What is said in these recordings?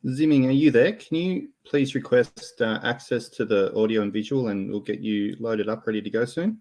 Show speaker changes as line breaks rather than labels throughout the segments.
Ziming, are you there? Can you please request access to the audio and visual, and we'll get you loaded up, ready to go soon?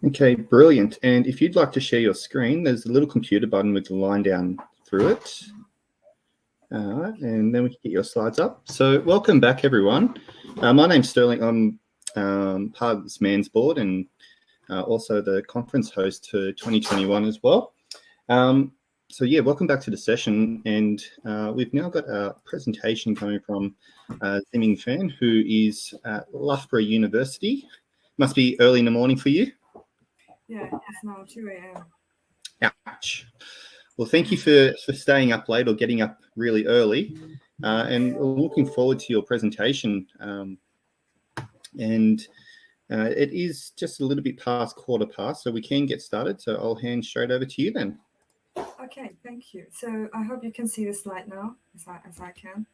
Okay, brilliant. And if you'd like to share your screen, there's a little computer button with the line down through it. And then we can get your slides up. So welcome back, everyone. My name's Sterling. I'm part of this MANS board and also the conference host for 2021 as well. So yeah, welcome back to the session. And we've now got a presentation coming from Ziming Fan, who is at Loughborough University. Must be early in the morning for you.
Yeah, it's now 2 a.m.
Ouch. Well, thank you for staying up late or getting up really early. And we're looking forward to your presentation. It is just a little bit past 1:15, so we can get started. So I'll hand straight over to you then.
Okay, thank you. So I hope you can see the slide now, as I can.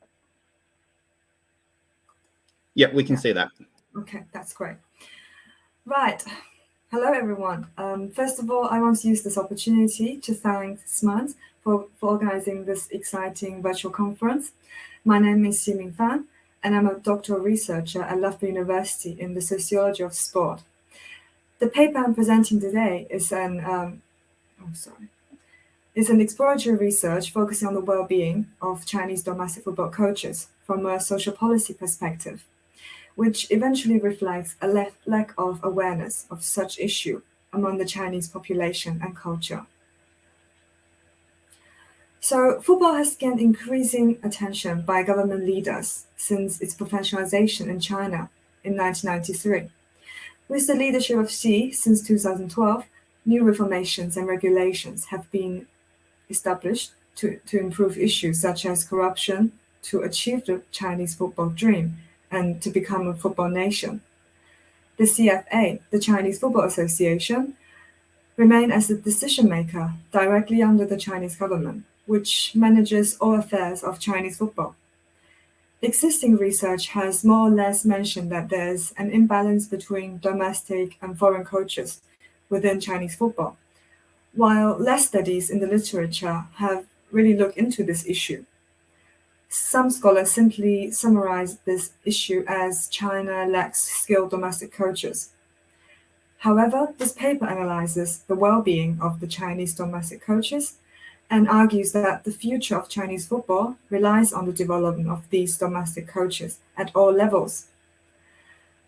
Yeah, we can see that.
Okay, that's great. Right. Hello, everyone. First of all, I want to use this opportunity to thank SMANS for organizing this exciting virtual conference. My name is Ziming Fan, and I'm a doctoral researcher at Loughborough University in the sociology of sport. The paper I'm presenting today is an exploratory research focusing on the well-being of Chinese domestic football coaches from a social policy perspective, which eventually reflects a lack of awareness of such issue among the Chinese population and culture. So football has gained increasing attention by government leaders since its professionalization in China in 1993. With the leadership of Xi since 2012, new reformations and regulations have been established to improve issues such as corruption, to achieve the Chinese football dream, and to become a football nation. The CFA, the Chinese Football Association, remain as the decision maker directly under the Chinese government, which manages all affairs of Chinese football. Existing research has more or less mentioned that there's an imbalance between domestic and foreign coaches within Chinese football, while less studies in the literature have really looked into this issue. Some scholars simply summarize this issue as China lacks skilled domestic coaches. However, this paper analyzes the well-being of the Chinese domestic coaches and argues that the future of Chinese football relies on the development of these domestic coaches at all levels.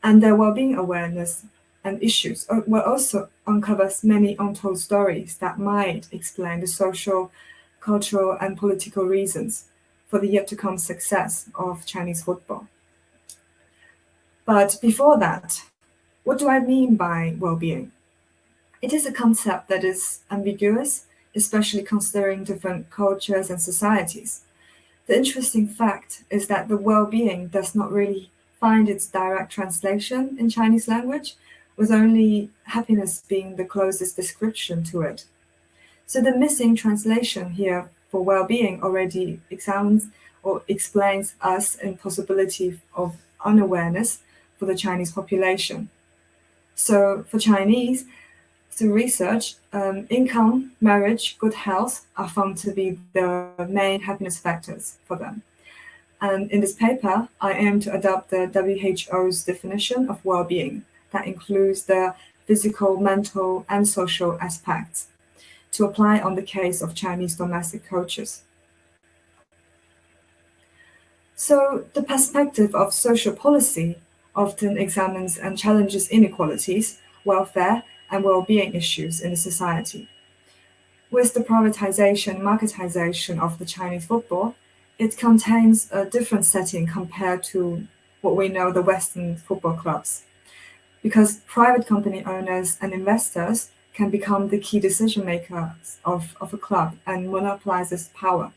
And their well-being awareness and issues will also uncover many untold stories that might explain the social, cultural, and political reasons for the yet-to-come success of Chinese football. But before that, what do I mean by well-being? It is a concept that is ambiguous, especially considering different cultures and societies. The interesting fact is that the well-being does not really find its direct translation in Chinese language, with only happiness being the closest description to it. So the missing translation here for well-being already examines or explains us in possibility of unawareness for the Chinese population. So for Chinese, through research, income, marriage, good health are found to be the main happiness factors for them. And in this paper, I aim to adopt the WHO's definition of well-being that includes the physical, mental, and social aspects to apply on the case of Chinese domestic coaches. So the perspective of social policy often examines and challenges inequalities, welfare, and well-being issues in the society. With the privatization, marketization of the Chinese football, it contains a different setting compared to what we know the Western football clubs, because private company owners and investors can become the key decision makers of a club and monopolize its power.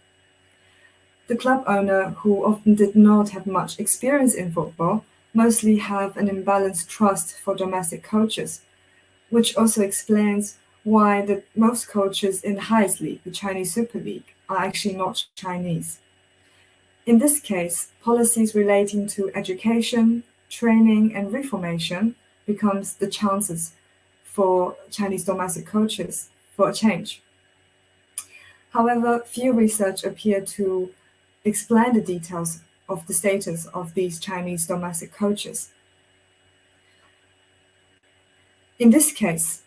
The club owner, who often did not have much experience in football, mostly have an imbalanced trust for domestic coaches, which also explains why most coaches in the highest league, the Chinese Super League, are actually not Chinese. In this case, policies relating to education, training, and reformation becomes the chances for Chinese domestic coaches for a change. However, few research appear to explain the details of the status of these Chinese domestic coaches. In this case,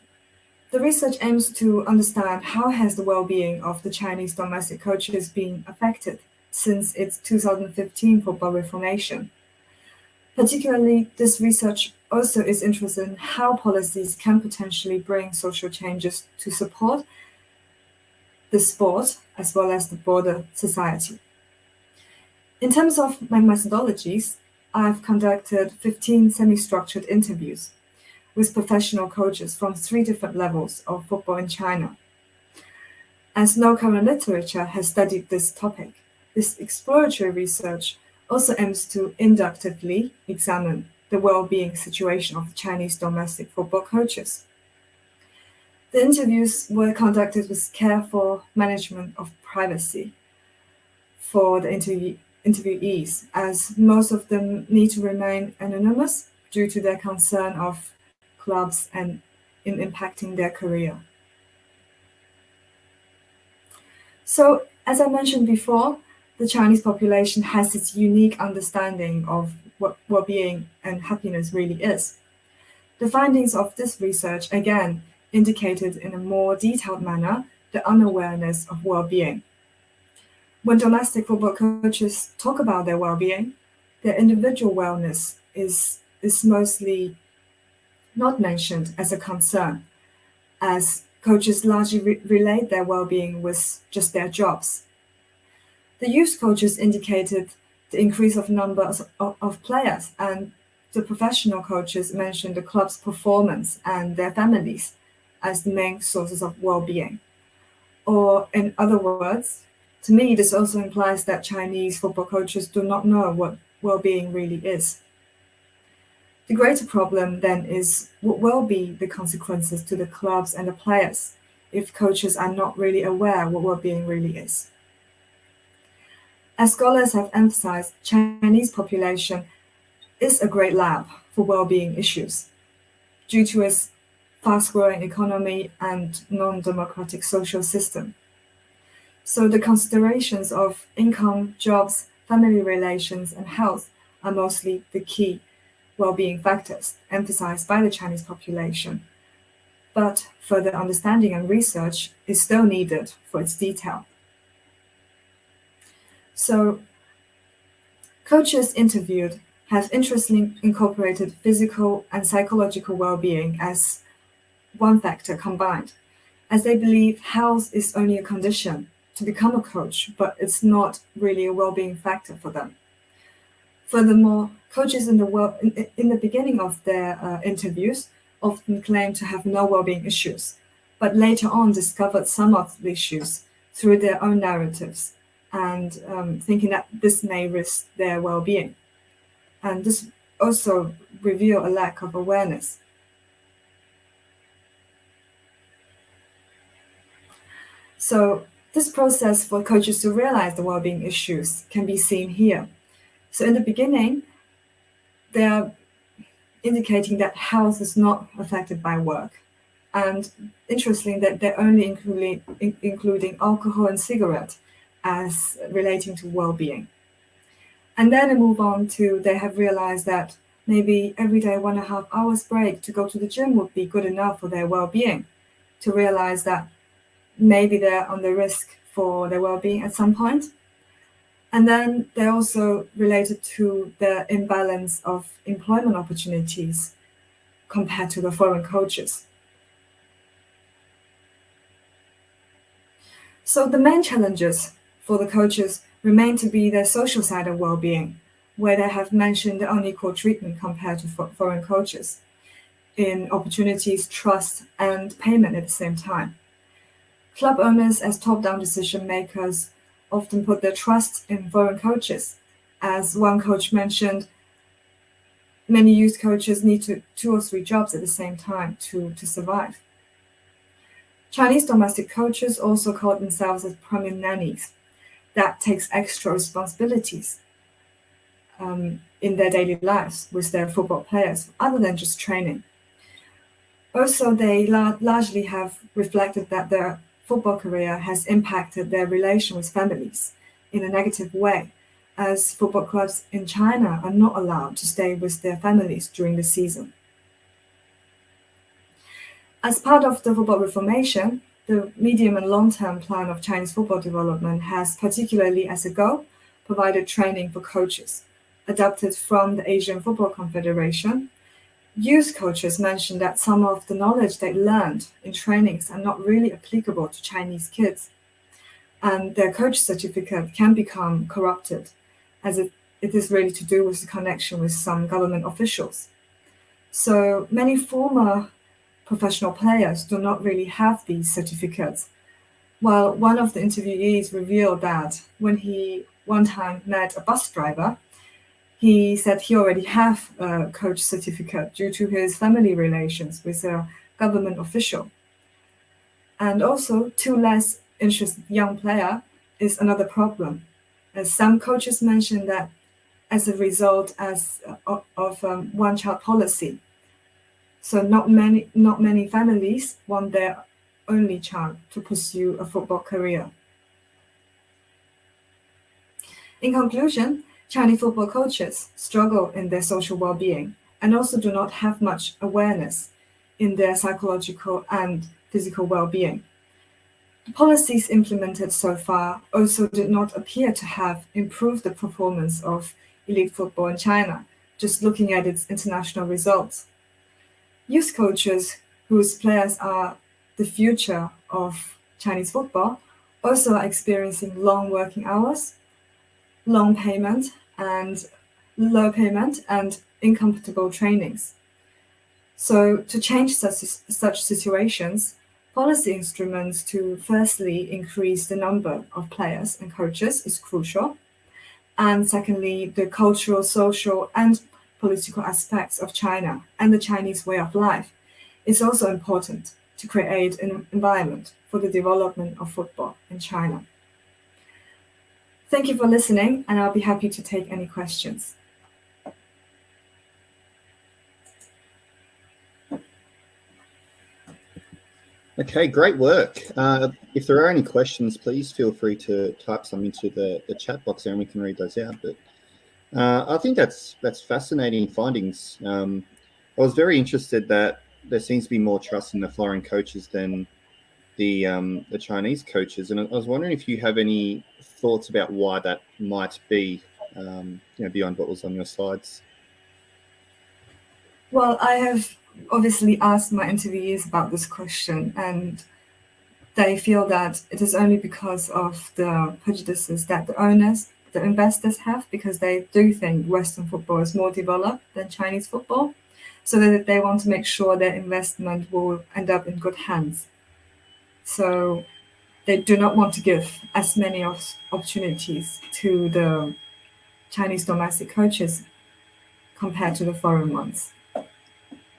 the research aims to understand how has the well-being of the Chinese domestic coaches been affected since its 2015 football reformation. Particularly, this research also is interested in how policies can potentially bring social changes to support the sport as well as the broader society. In terms of my methodologies, I've conducted 15 semi-structured interviews with professional coaches from 3 different levels of football in China. As no current literature has studied this topic, this exploratory research also aims to inductively examine the well-being situation of Chinese domestic football coaches. The interviews were conducted with careful management of privacy for the interviewees, as most of them need to remain anonymous due to their concern of clubs and in impacting their career. So, as I mentioned before, the Chinese population has its unique understanding of what well-being and happiness really is. The findings of this research again indicated in a more detailed manner the unawareness of well-being. When domestic football coaches talk about their well-being, their individual wellness is mostly not mentioned as a concern, as coaches largely relate their well-being with just their jobs. The youth coaches indicated the increase of numbers of players, and the professional coaches mentioned the club's performance and their families as the main sources of well-being. Or in other words, to me, this also implies that Chinese football coaches do not know what well-being really is. The greater problem then is what will be the consequences to the clubs and the players if coaches are not really aware what well-being really is. As scholars have emphasized, Chinese population is a great lab for well-being issues due to its fast-growing economy and non-democratic social system. So the considerations of income, jobs, family relations, and health are mostly the key well-being factors emphasized by the Chinese population. But further understanding and research is still needed for its detail. So, coaches interviewed have interestingly incorporated physical and psychological well-being as one factor combined, as they believe health is only a condition to become a coach, but it's not really a well-being factor for them. Furthermore, coaches in the beginning of their interviews often claim to have no well-being issues, but later on discovered some of the issues through their own narratives and thinking that this may risk their well-being. And this also reveals a lack of awareness. So this process for coaches to realize the well-being issues can be seen here. So in the beginning, they're indicating that health is not affected by work. And interestingly, that they're only including alcohol and cigarette as relating to well-being. And then they move on to they have realized that maybe every day 1.5 hours break to go to the gym would be good enough for their well-being, to realize that maybe they're on the risk for their well-being at some point. And then they're also related to the imbalance of employment opportunities compared to the foreign coaches. So the main challenges for the coaches remain to be their social side of well-being, where they have mentioned the unequal treatment compared to foreign coaches in opportunities, trust, and payment at the same time. Club owners, as top-down decision makers, often put their trust in foreign coaches. As one coach mentioned, many youth coaches need two or three jobs at the same time to survive. Chinese domestic coaches also call themselves as premium nannies. That takes extra responsibilities in their daily lives with their football players, other than just training. Also, they largely have reflected that their football career has impacted their relation with families in a negative way, as football clubs in China are not allowed to stay with their families during the season. As part of the football reformation, the medium and long-term plan of Chinese football development has, particularly as a goal, provided training for coaches. Adapted from the Asian Football Confederation, youth coaches mentioned that some of the knowledge they learned in trainings are not really applicable to Chinese kids, and their coach certificate can become corrupted, as it is really to do with the connection with some government officials. So many former professional players do not really have these certificates. While one of the interviewees revealed that when he one time met a bus driver, he said he already have a coach certificate due to his family relations with a government official. And also, too less interested young player is another problem, as some coaches mention that as a result of one-child policy. So not many families want their only child to pursue a football career. In conclusion, Chinese football coaches struggle in their social well-being and also do not have much awareness in their psychological and physical well-being. The policies implemented so far also did not appear to have improved the performance of elite football in China, just looking at its international results. Youth coaches, whose players are the future of Chinese football, also are experiencing long working hours, low payment and incompatible trainings. So to change such situations, policy instruments to firstly increase the number of players and coaches is crucial. And secondly, the cultural, social, and political aspects of China and the Chinese way of life is also important to create an environment for the development of football in China. Thank you for listening, and I'll be happy to take any questions.
Okay, great work. If there are any questions, please feel free to type some into the chat box there and we can read those out. But I think that's fascinating findings. I was very interested that there seems to be more trust in the foreign coaches than the Chinese coaches, and I was wondering if you have any thoughts about why that might be, beyond what was on your slides.
Well, I have obviously asked my interviewees about this question, and they feel that it is only because of the prejudices that the investors have, because they do think Western football is more developed than Chinese football, so that they want to make sure their investment will end up in good hands. So they do not want to give as many opportunities to the Chinese domestic coaches compared to the foreign ones.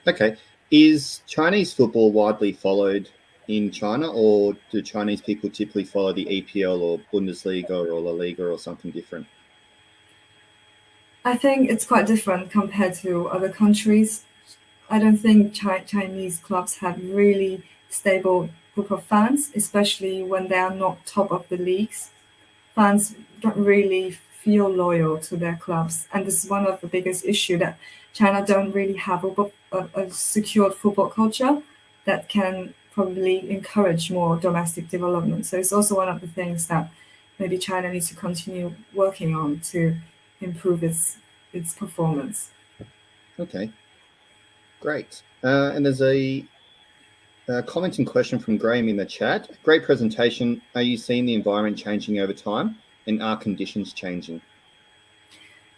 Okay. Is Chinese football widely followed in China, or do Chinese people typically follow the EPL or Bundesliga or La Liga or something different?
I think it's quite different compared to other countries. I don't think Chinese clubs have really stable group of fans, especially when they are not top of the leagues. Fans don't really feel loyal to their clubs, and this is one of the biggest issue, that China don't really have a secured football culture that can probably encourage more domestic development. So it's also one of the things that maybe China needs to continue working on to improve its performance.
Okay, great. And there's a comment and question from Graham in the chat. Great presentation. Are you seeing the environment changing over time, and are conditions changing?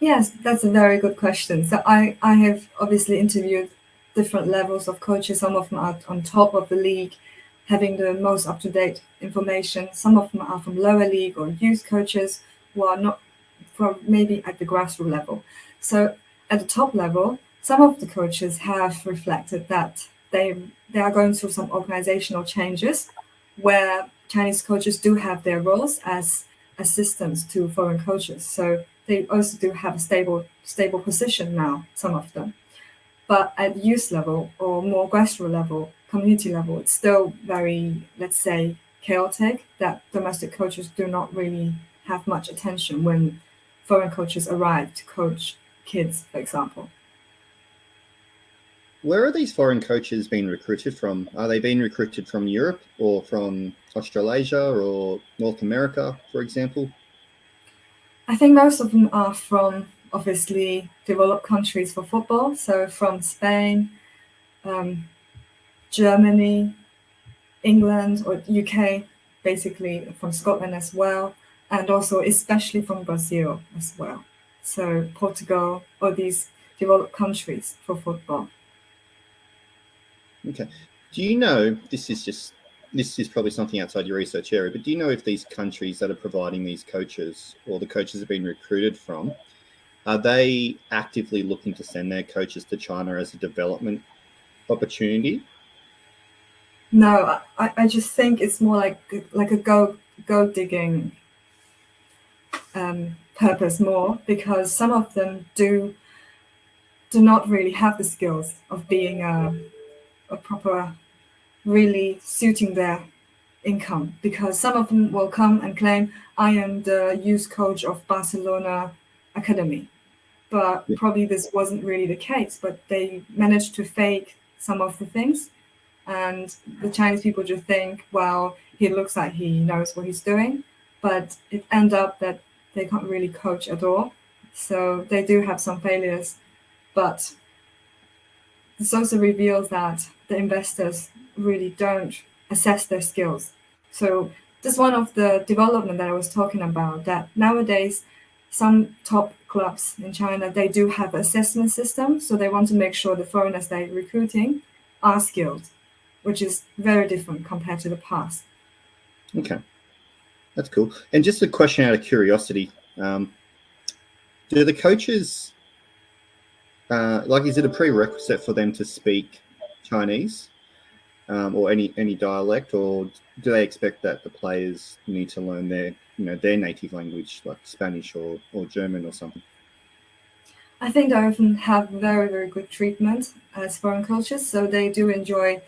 Yes, that's a very good question. So I have obviously interviewed different levels of coaches. Some of them are on top of the league, having the most up-to-date information. Some of them are from lower league or youth coaches who are not from maybe at the grassroots level. So at the top level, some of the coaches have reflected that they are going through some organizational changes where Chinese coaches do have their roles as assistants to foreign coaches. So they also do have a stable position now, some of them. But at youth level or more grassroots level, community level, it's still very, let's say, chaotic that domestic coaches do not really have much attention when foreign coaches arrive to coach kids, for example.
Where are these foreign coaches being recruited from? Are they being recruited from Europe or from Australasia or North America, for example?
I think most of them are from obviously developed countries for football, so from Spain, Germany, England or UK, basically from Scotland as well, and also especially from Brazil as well. So Portugal or these developed countries for football.
Okay. Do you know, this is probably something outside your research area, but do you know if these countries that are providing these coaches or the coaches have been recruited from, are they actively looking to send their coaches to China as a development opportunity?
No, I just think it's more like a gold digging purpose more, because some of them do not really have the skills of being a proper, really suiting their income, because some of them will come and claim, I am the youth coach of Barcelona Academy. But probably this wasn't really the case, but they managed to fake some of the things. And the Chinese people just think, well, he looks like he knows what he's doing, but it ends up that they can't really coach at all. So they do have some failures, but this also reveals that the investors really don't assess their skills. So this is one of the development that I was talking about, that nowadays some top clubs in China, they do have assessment system. So they want to make sure the foreigners they're recruiting are skilled, which is very different compared to the past.
Okay, that's cool. And just a question out of curiosity, do the coaches, is it a prerequisite for them to speak Chinese or any dialect, or do they expect that the players need to learn their native language, like Spanish or German or something?
I think they often have very, very good treatment as foreign coaches, so they do enjoy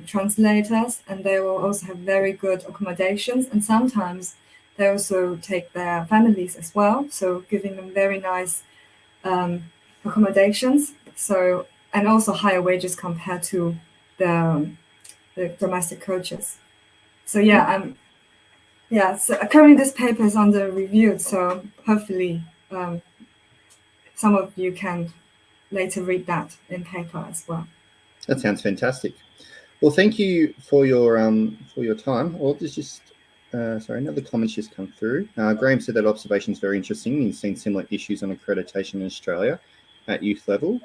translators, and they will also have very good accommodations, and sometimes they also take their families as well, so giving them very nice accommodations, so, and also higher wages compared to the domestic coaches. So so currently this paper is under review, so hopefully some of you can later read that in paper as well.
That sounds fantastic. Well, thank you for your time. Well, there's just another comment's just come through. Graham said that observation is very interesting. He's seen similar issues on accreditation in Australia at youth level.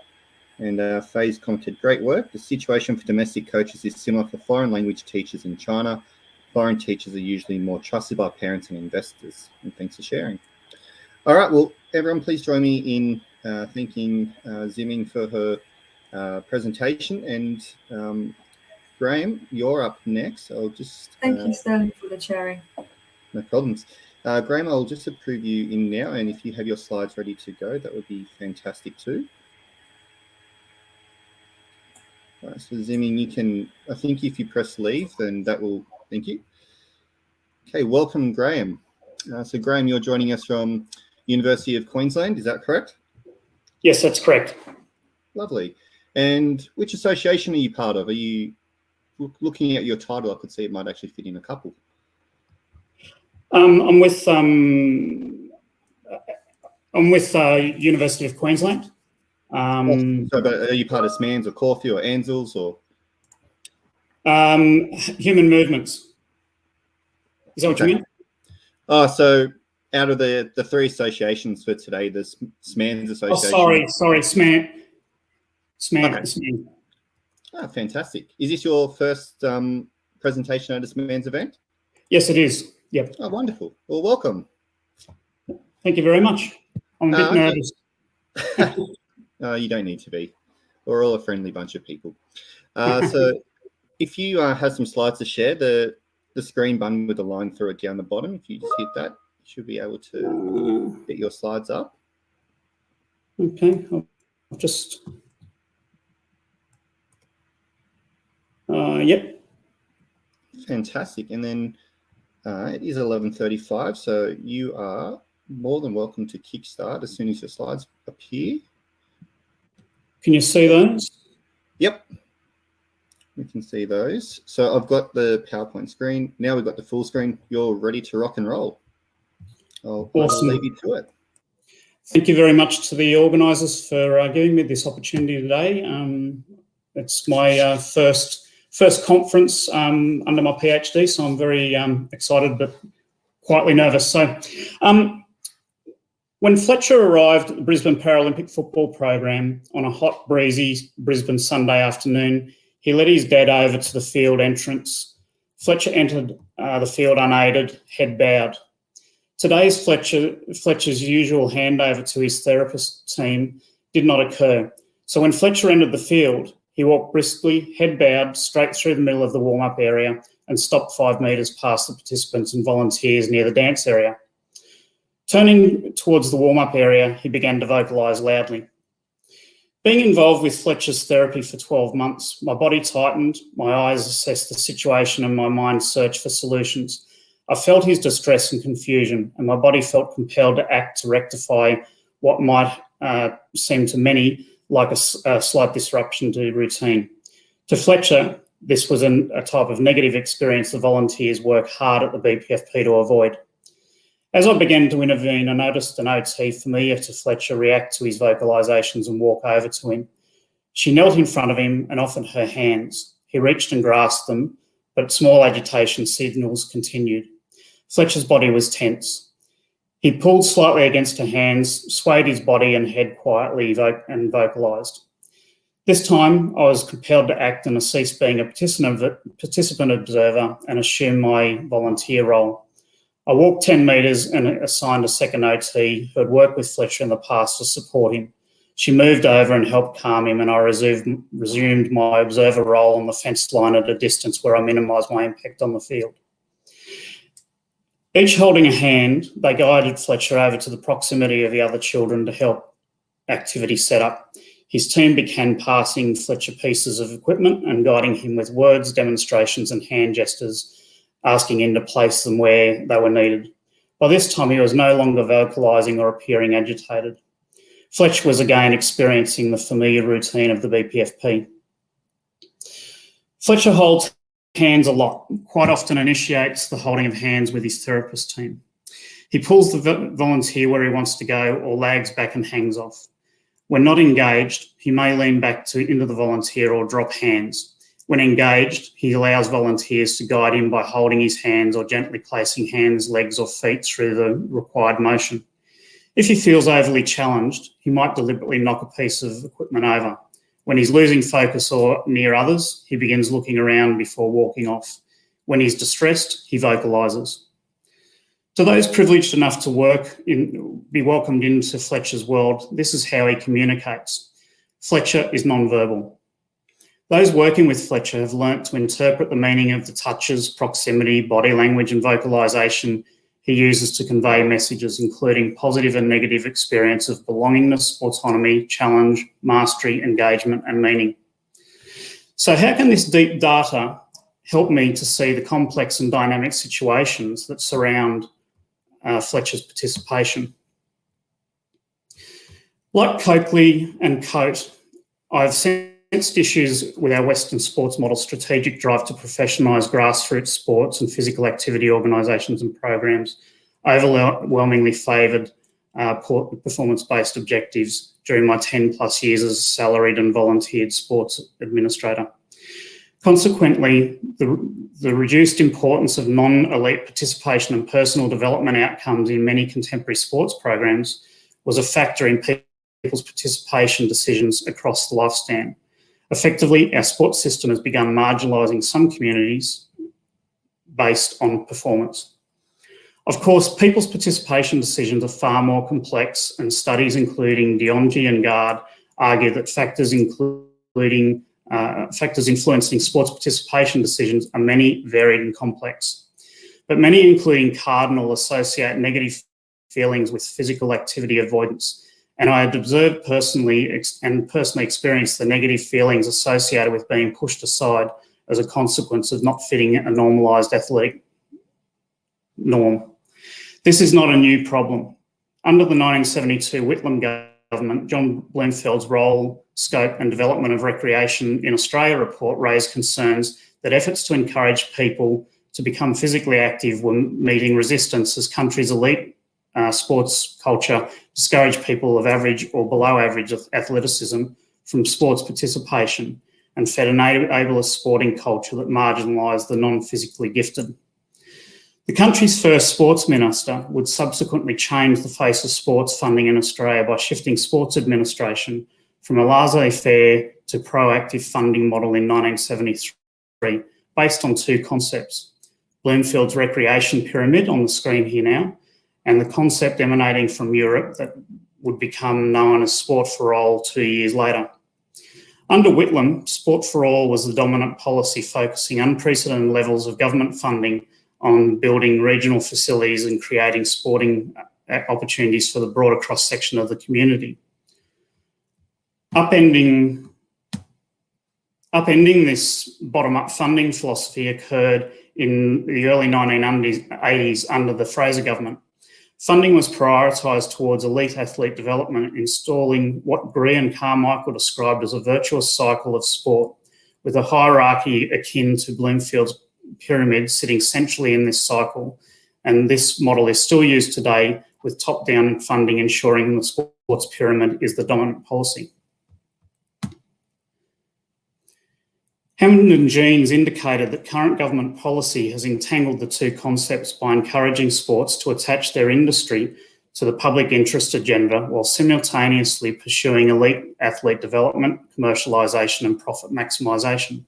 And Faye's commented, great work. The situation for domestic coaches is similar for foreign language teachers in China. Foreign teachers are usually more trusted by parents and investors. And thanks for sharing. All right, well, everyone, please join me in thanking Ziming for her presentation. And Graham, you're up next. I'll just...
Thank you, Sterling, for the sharing.
No problems. Graham, I'll just approve you in now, and if you have your slides ready to go, that would be fantastic too. All right, so Ziming, you can, I think if you press leave, then that will, thank you. Okay, welcome, Graham. So Graham, you're joining us from University of Queensland, is that correct?
Yes, that's correct.
Lovely. And which association are you part of? Are you, looking at your title, I could see it might actually fit in a couple.
I'm with University of Queensland.
So, but are you part of SMANS or Caulfield or ANZELS or?
Human movements. Is that what you mean?
Oh, so out of the three associations for today, the SMANS Association.
Oh, sorry, SMAN.
Okay.
SMAN.
Oh, fantastic. Is this your first presentation at a SMANS event?
Yes, it is. Yep.
Oh, wonderful. Well, welcome.
Thank you very much. I'm a bit nervous.
You don't need to be. We're all a friendly bunch of people. So if you have some slides to share, the screen button with the line through it down the bottom, if you just hit that, you should be able to get your slides up.
Okay, I'll just... yep.
Fantastic. And then it is 11:35, so you are more than welcome to kickstart as soon as your slides appear.
Can you see those?
Yep. We can see those. So I've got the PowerPoint screen. Now we've got the full screen. You're ready to rock and roll. I'll leave you to it.
Thank you very much to the organisers for giving me this opportunity today. It's my first conference under my PhD, so I'm very excited but quietly nervous. So when Fletcher arrived at the Brisbane Paralympic football program on a hot, breezy Brisbane Sunday afternoon, he led his dad over to the field entrance. Fletcher entered the field unaided, head bowed. Today's Fletcher's usual handover to his therapist team did not occur. So when Fletcher entered the field, he walked briskly, head bowed, straight through the middle of the warm-up area and stopped 5 metres past the participants and volunteers near the dance area. Turning towards the warm-up area, he began to vocalise loudly. Being involved with Fletcher's therapy for 12 months, my body tightened, my eyes assessed the situation and my mind searched for solutions. I felt his distress and confusion, and my body felt compelled to act to rectify what might seem to many like a slight disruption to routine. To Fletcher, this was a type of negative experience the volunteers work hard at the BPFP to avoid. As I began to intervene, I noticed an OT familiar to Fletcher react to his vocalisations and walk over to him. She knelt in front of him and offered her hands. He reached and grasped them, but small agitation signals continued. Fletcher's body was tense. He pulled slightly against her hands, swayed his body and head quietly and vocalised. This time, I was compelled to act and cease being a participant observer and assume my volunteer role. I walked 10 metres and assigned a second OT who had worked with Fletcher in the past to support him. She moved over and helped calm him, and I resumed my observer role on the fence line at a distance where I minimised my impact on the field. Each holding a hand, they guided Fletcher over to the proximity of the other children to help activity set up. His team began passing Fletcher pieces of equipment and guiding him with words, demonstrations and hand gestures, asking him to place them where they were needed. By this time, he was no longer vocalising or appearing agitated. Fletcher was again experiencing the familiar routine of the BPFP. Fletcher holds hands a lot, quite often initiates the holding of hands with his therapist team. He pulls the volunteer where he wants to go or lags back and hangs off. When not engaged, he may lean back into the volunteer or drop hands. When engaged, he allows volunteers to guide him by holding his hands or gently placing hands, legs or feet through the required motion. If he feels overly challenged, he might deliberately knock a piece of equipment over. When he's losing focus or near others, he begins looking around before walking off. When he's distressed, he vocalises. To those privileged enough to be welcomed into Fletcher's world, this is how he communicates. Fletcher is non-verbal. Those working with Fletcher have learnt to interpret the meaning of the touches, proximity, body language and vocalisation he uses to convey messages, including positive and negative experience of belongingness, autonomy, challenge, mastery, engagement and meaning. So how can this deep data help me to see the complex and dynamic situations that surround Fletcher's participation? Like Coakley and Coate, I've sensed issues with our Western sports model strategic drive to professionalise grassroots sports and physical activity organisations and programs overwhelmingly favoured performance-based objectives during my 10 plus years as a salaried and volunteered sports administrator. Consequently, the reduced importance of non-elite participation and personal development outcomes in many contemporary sports programs was a factor in people's participation decisions across the lifespan. Effectively, our sports system has begun marginalising some communities based on performance. Of course, people's participation decisions are far more complex, and studies including Diongi and Gard argue that factors influencing sports participation decisions are many, varied and complex. But many, including Cardinal, associate negative feelings with physical activity avoidance. And I had observed personally experienced the negative feelings associated with being pushed aside as a consequence of not fitting a normalised athletic norm. This is not a new problem. Under the 1972 Whitlam government, John Bloomfield's Role, Scope and Development of Recreation in Australia report raised concerns that efforts to encourage people to become physically active were meeting resistance as countries' elite sports culture discouraged people of average or below average athleticism from sports participation and fed an ableist sporting culture that marginalised the non-physically gifted. The country's first sports minister would subsequently change the face of sports funding in Australia by shifting sports administration from a laissez-faire to proactive funding model in 1973, based on two concepts: Bloomfield's recreation pyramid on the screen here now, and the concept emanating from Europe that would become known as Sport for All 2 years later. Under Whitlam, Sport for All was the dominant policy, focusing unprecedented levels of government funding on building regional facilities and creating sporting opportunities for the broader cross-section of the community. Upending this bottom-up funding philosophy occurred in the early 1980s under the Fraser government. Funding was prioritised towards elite athlete development, installing what Gree and Carmichael described as a virtuous cycle of sport, with a hierarchy akin to Bloomfield's pyramid sitting centrally in this cycle. And this model is still used today, with top-down funding ensuring the sports pyramid is the dominant policy. Hammond and Jeans indicated that current government policy has entangled the two concepts by encouraging sports to attach their industry to the public interest agenda while simultaneously pursuing elite athlete development, commercialisation and profit maximisation.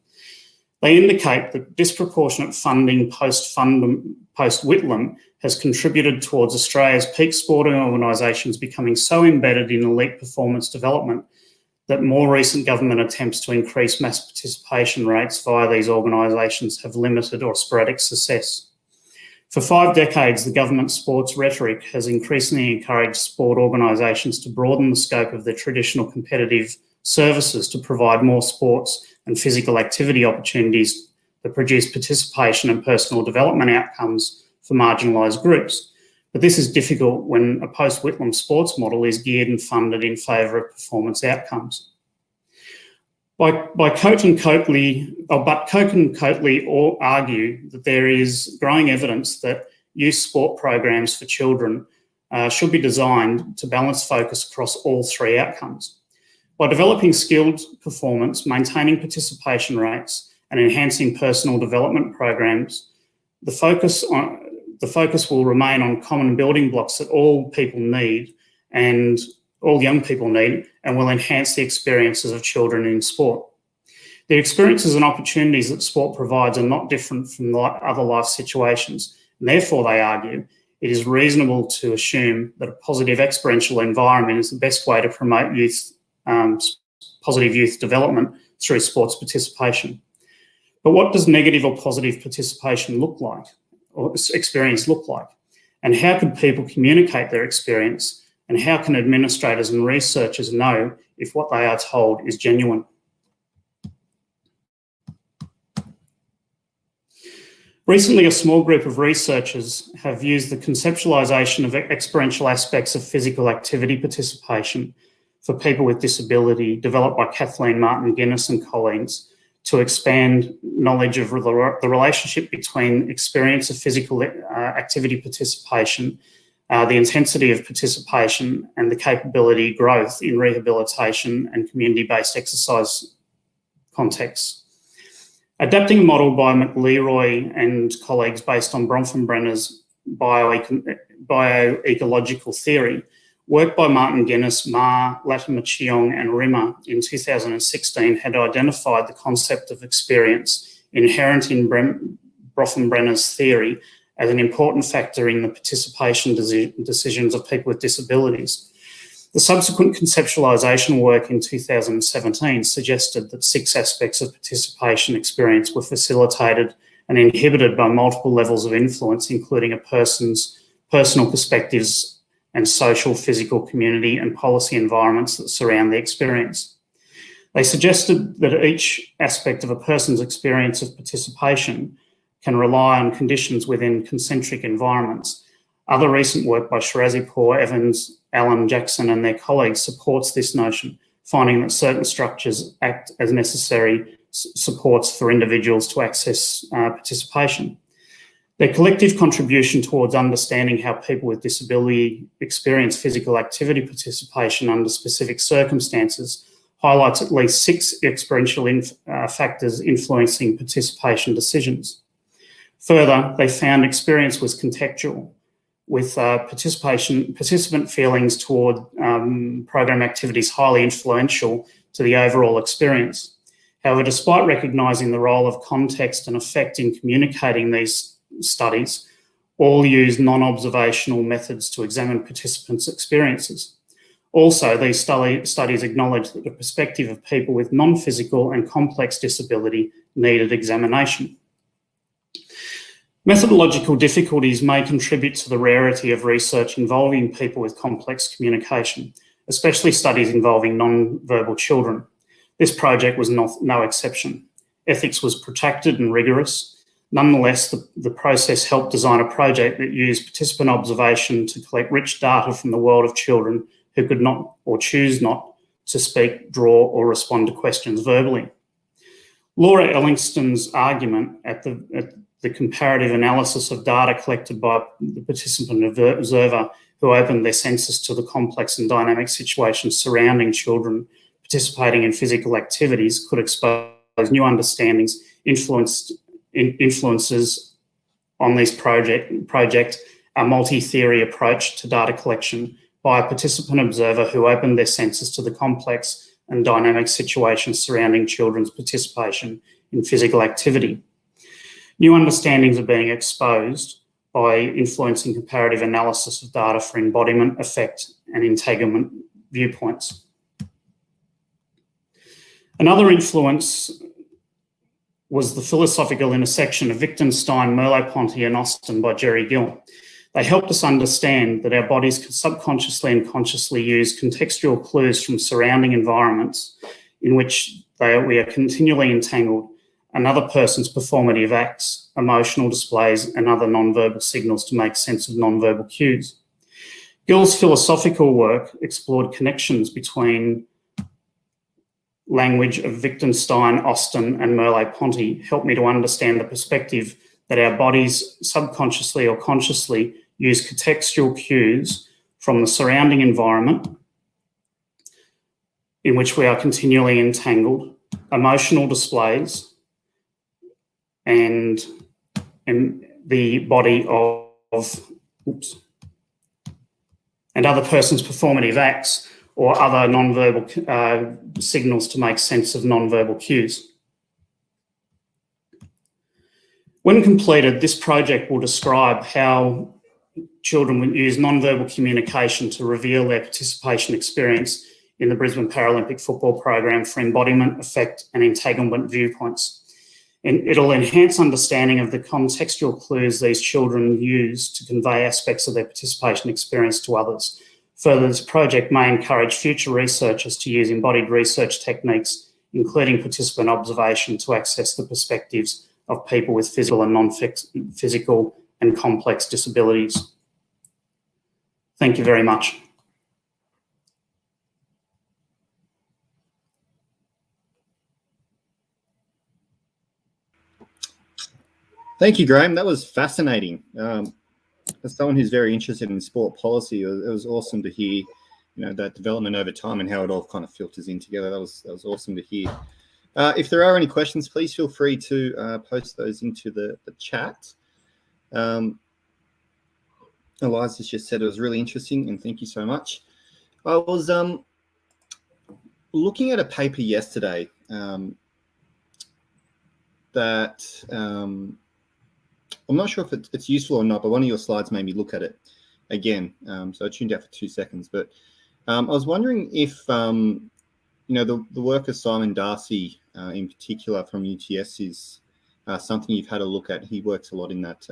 They indicate that disproportionate funding post-Whitlam has contributed towards Australia's peak sporting organisations becoming so embedded in elite performance development that more recent government attempts to increase mass participation rates via these organisations have limited or sporadic success. For 5 decades, the government sports rhetoric has increasingly encouraged sport organisations to broaden the scope of their traditional competitive services to provide more sports and physical activity opportunities that produce participation and personal development outcomes for marginalised groups. But this is difficult when a post-Whitlam sports model is geared and funded in favour of performance outcomes. Coate and Coatley all argue that there is growing evidence that youth sport programs for children should be designed to balance focus across all 3 outcomes. By developing skilled performance, maintaining participation rates, and enhancing personal development programs, the focus will remain on common building blocks that all people need and all young people need, and will enhance the experiences of children in sport. The experiences and opportunities that sport provides are not different from other life situations, and therefore, they argue, it is reasonable to assume that a positive experiential environment is the best way to promote positive youth development through sports participation. But what does negative or positive participation look like, or experience look like? And how can people communicate their experience? And how can administrators and researchers know if what they are told is genuine? Recently, a small group of researchers have used the conceptualisation of experiential aspects of physical activity participation for people with disability, developed by Kathleen Martin-Guinness and colleagues, to expand knowledge of the relationship between experience of physical activity participation, the intensity of participation, and the capability growth in rehabilitation and community-based exercise contexts. Adapting a model by McLeroy and colleagues based on Bronfenbrenner's bioecological theory, work by Martin Guinness, Ma, Latimer Cheong and Rimmer in 2016 had identified the concept of experience inherent in Bronfenbrenner's theory as an important factor in the participation decisions of people with disabilities. The subsequent conceptualisation work in 2017 suggested that 6 aspects of participation experience were facilitated and inhibited by multiple levels of influence, including a person's personal perspectives and social, physical, community and policy environments that surround the experience. They suggested that each aspect of a person's experience of participation can rely on conditions within concentric environments. Other recent work by Shirazipour, Evans, Allen, Jackson and their colleagues supports this notion, finding that certain structures act as necessary supports for individuals to access participation. Their collective contribution towards understanding how people with disability experience physical activity participation under specific circumstances highlights at least 6 experiential factors influencing participation decisions. Further, they found experience was contextual, with participant feelings toward program activities highly influential to the overall experience. However, despite recognising the role of context and effect in communicating these studies, all use non-observational methods to examine participants' experiences. Also, these studies acknowledge that the perspective of people with non-physical and complex disability needed examination. Methodological difficulties may contribute to the rarity of research involving people with complex communication, especially studies involving non-verbal children. This project was no exception. Ethics was protracted and rigorous. Nonetheless, the process helped design a project that used participant observation to collect rich data from the world of children who could not or choose not to speak, draw or respond to questions verbally. Laura Ellingston's argument at the comparative analysis of data collected by the participant observer who opened their senses to the complex and dynamic situations surrounding children participating in physical activities could expose new understandings, influences on this project, a multi-theory approach to data collection by a participant observer who opened their senses to the complex and dynamic situations surrounding children's participation in physical activity. New understandings are being exposed by influencing comparative analysis of data for embodiment, effect, and entanglement viewpoints. Another influence was the philosophical intersection of Wittgenstein, Merleau-Ponty, and Austin by Jerry Gill. They helped us understand that our bodies can subconsciously and consciously use contextual clues from surrounding environments in which we are continually entangled, another person's performative acts, emotional displays, and other nonverbal signals to make sense of nonverbal cues. Gill's philosophical work explored connections between language of Wittgenstein, Austin, and Merleau-Ponty, helped me to understand the perspective that our bodies subconsciously or consciously use contextual cues from the surrounding environment in which we are continually entangled, emotional displays, and the body of and other person's performative acts or other nonverbal signals to make sense of nonverbal cues. When completed, this project will describe how children will use nonverbal communication to reveal their participation experience in the Brisbane Paralympic football program for embodiment, effect, and entanglement viewpoints. And it'll enhance understanding of the contextual clues these children use to convey aspects of their participation experience to others. Further, this project may encourage future researchers to use embodied research techniques, including participant observation, to access the perspectives of people with physical and non-physical and complex disabilities. Thank you very much.
Thank you, Graham. That was fascinating. As someone who's very interested in sport policy, it was awesome to hear, that development over time and how it all kind of filters in together. That was awesome to hear. If there are any questions, please feel free to post those into the chat. Eliza's just said it was really interesting, and thank you so much. I was looking at a paper yesterday that I'm not sure if it's useful or not, but one of your slides made me look at it again. So I tuned out for 2 seconds, but I was wondering if the work of Simon Darcy in particular from UTS is something you've had a look at. He works a lot in that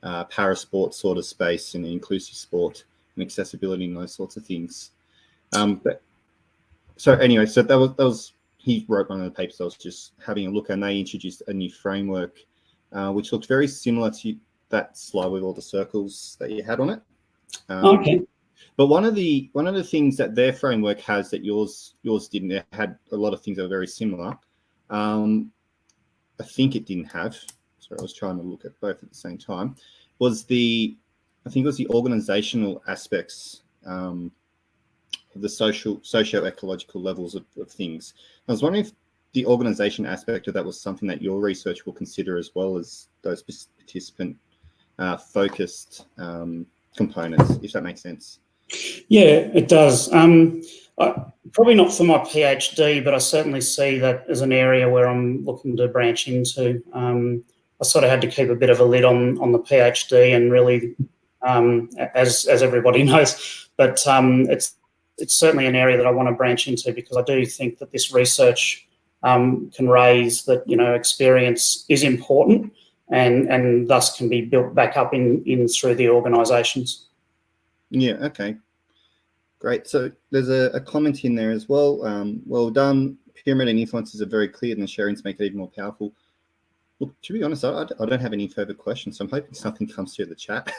parasport sort of space and inclusive sport and accessibility and those sorts of things. So that was he wrote one of the papers I was just having a look at, and they introduced a new framework which looked very similar to that slide with all the circles that you had on it.
Okay.
But one of the things that their framework has that yours didn't, it had a lot of things that were very similar. I think it didn't have. Sorry, I was trying to look at both at the same time. Was the organizational aspects of the socio-ecological levels of things. I was wondering if the organization aspect of that was something that your research will consider as well as those participant focused components, if that makes sense.
Yeah, it does. Probably not for my PhD, but I certainly see that as an area where I'm looking to branch into. I sort of had to keep a bit of a lid on the PhD, and really, as everybody knows, but it's certainly an area that I want to branch into, because I do think that this research can raise that experience is important, and thus can be built back up in through the organisations. Yeah,
okay. Great. So there's a comment in there as well. Well done. Pyramid and influences are very clear, and the sharings make it even more powerful. Look, to be honest, I don't have any further questions, so I'm hoping something comes through the chat.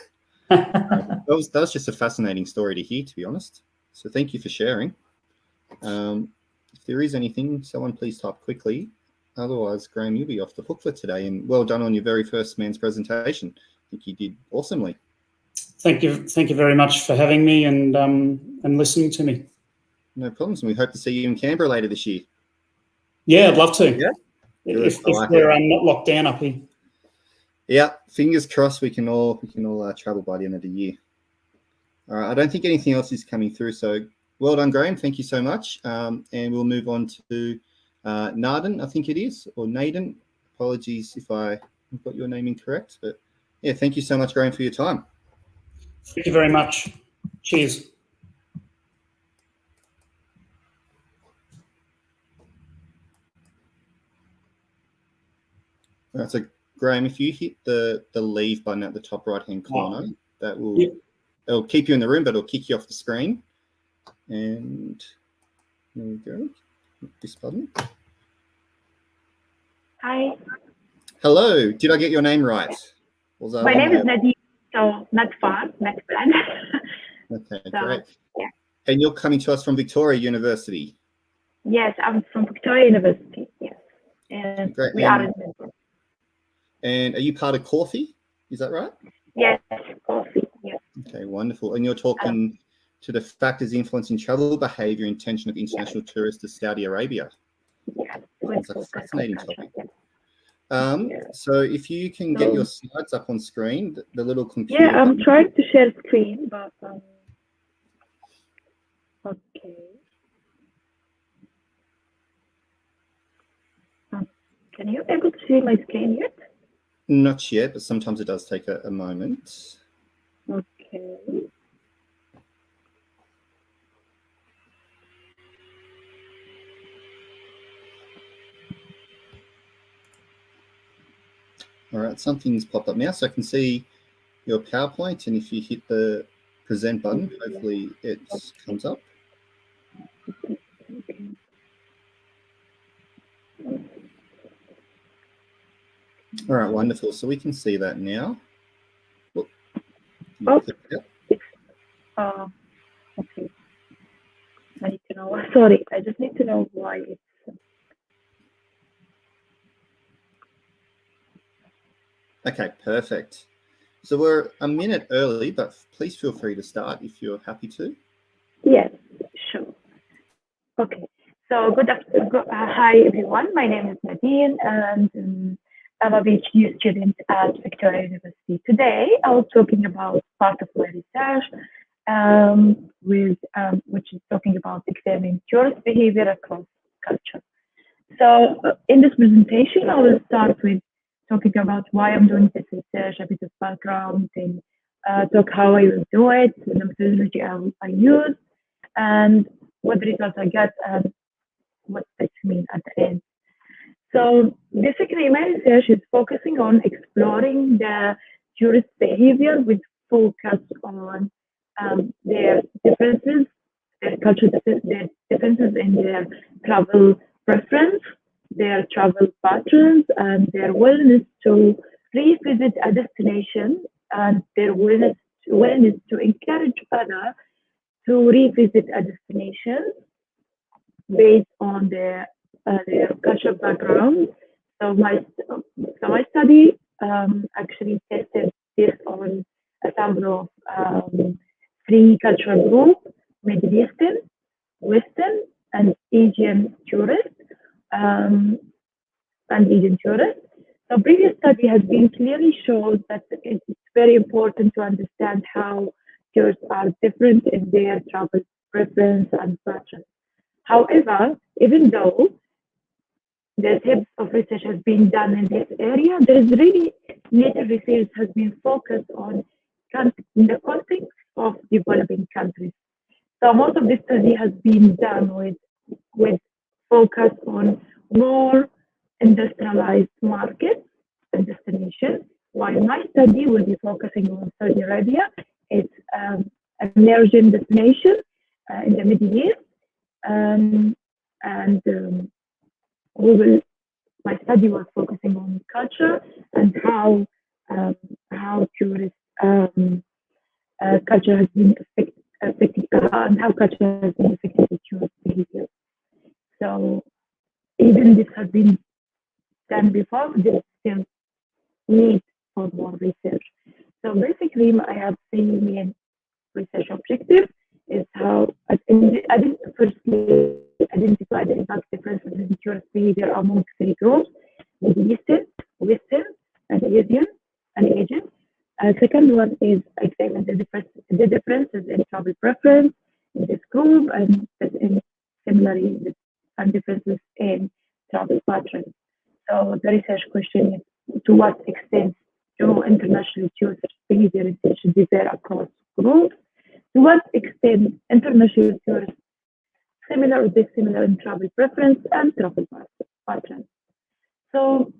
That was just a fascinating story to hear, to be honest. So thank you for sharing. If there is anything, someone please type quickly. Otherwise, Graham, you'll be off the hook for today. And well done on your very first man's presentation. I think you did awesomely. Thank you
very much for having me and listening to me.
No problems. And we hope to see you in Canberra later this year.
Yeah, I'd love to.
Yeah.
If we're not locked down up here.
Yeah, fingers crossed we can all travel by the end of the year. All right, I don't think anything else is coming through. So well done, Graham. Thank you so much. And we'll move on to Naden, I think it is, or Naden. Apologies if I got your name incorrect. But yeah, thank you so much, Graham, for your time.
Thank you very much. Cheers.
All right, so Graham, if you hit the leave button at the top right-hand corner, that will it'll keep you in the room, but it'll kick you off the screen. And there we go. This button.
Hi.
Hello. Did I get your name right?
My name is Nadine, so not far, not bad.
Okay, so, great. Yeah. And you're coming to us from Victoria University?
Yes, I'm from Victoria University, yes. And great. We are in Melbourne.
And are you part of Corfi? Is that right?
Yes, Corfi, yes.
Okay, wonderful. And you're talking to the factors influencing travel behaviour and intention of international tourists to Saudi Arabia.
Yes.
It's a fascinating topic. So if you can get your slides up on screen, the little computer.
Yeah, I'm trying to share screen, but okay. Can you able to see my screen yet?
Not yet, but sometimes it does take a moment.
Okay.
All right, something's popped up now, so I can see your PowerPoint, and if you hit the present button, hopefully it comes up. All right, wonderful. So we can see that now.
Oh, okay. I need to know. Sorry, I just need to know why it's.
Okay, perfect. So we're a minute early, but please feel free to start if you're happy to.
Yes, sure. Okay. So good afternoon. Hi, everyone. My name is Nadine, and I'm a PhD student at Victoria University. Today, I was talking about part of my research, which is talking about examining tourist behavior across culture. So, in this presentation, I will start with talking about why I'm doing this research, a bit of background, and talk how I will do it, the methodology I use, and what results I get, and what this means at the end. So basically, my research is focusing on exploring the tourist behavior with focus on their differences, their cultural their differences in their travel preference, their travel patterns, and their willingness to revisit a destination, and their willingness to encourage others to revisit a destination based on their cultural background. So my study actually tested this on a sample of three cultural groups: Middle Eastern, Western, and Asian tourists. So previous study has been clearly shown that it's very important to understand how tourists are different in their travel preference and patterns. However, even though the type of research has been done in this area, there is really little research has been focused on in the context of developing countries. So most of this study has been done with focus on more industrialized markets and destinations, while my study will be focusing on Saudi Arabia. It's an emerging destination in the Middle East. My study was focusing on culture and how tourist culture has been affected and how culture has been affected with tourist behavior. So even this has been done before, there's still need for more research. So basically, I have three main research objectives. Is how I didn't firstly identify the exact differences in tourist behavior among three groups: Middle Eastern, Western, and Asian. Second one is examine the differences in travel preference in this group, and similarly some differences in travel patterns. So the research question is: to what extent do international tourist behavior intentions differ across groups? To what extent international tourists similar or dissimilar in travel preference and travel patterns? So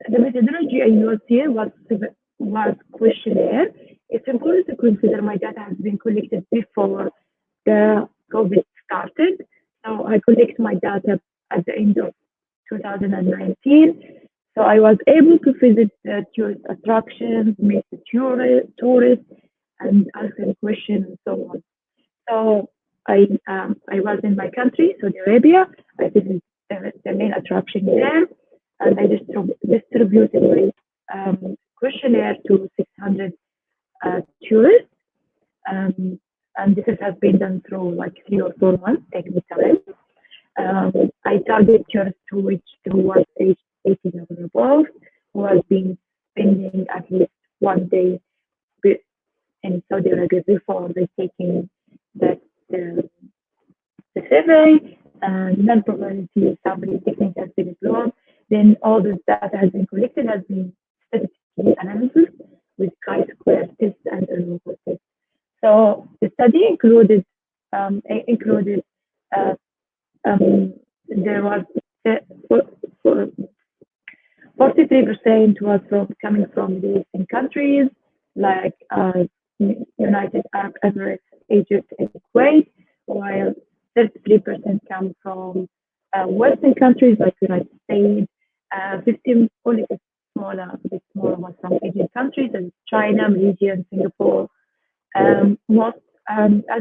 the methodology I used here was questionnaire. It's important to consider my data has been collected before the COVID started. So I collect my data at the end of 2019. So I was able to visit the tourist attractions, meet the tourists, and ask them questions and so on. So I was in my country, Saudi Arabia. I visited the main attraction there, and I distributed my questionnaire to 600 tourists. And this has been done through like 3 or 4 months, taking time. I target tourists who was aged 18 or above, who has been spending at least 1 day in Saudi Arabia before they taking the survey, and non-probability sampling technique has been employed. Then all this data has been collected, has been statistically analysis with chi-square test and removal test. So the study included there was 43% was coming from Middle Eastern countries like United Arab Emirates, Egypt, and Kuwait, while 33% come from Western countries like United States. 15 only a bit smaller was from Asian countries and China, Malaysia, and Singapore. As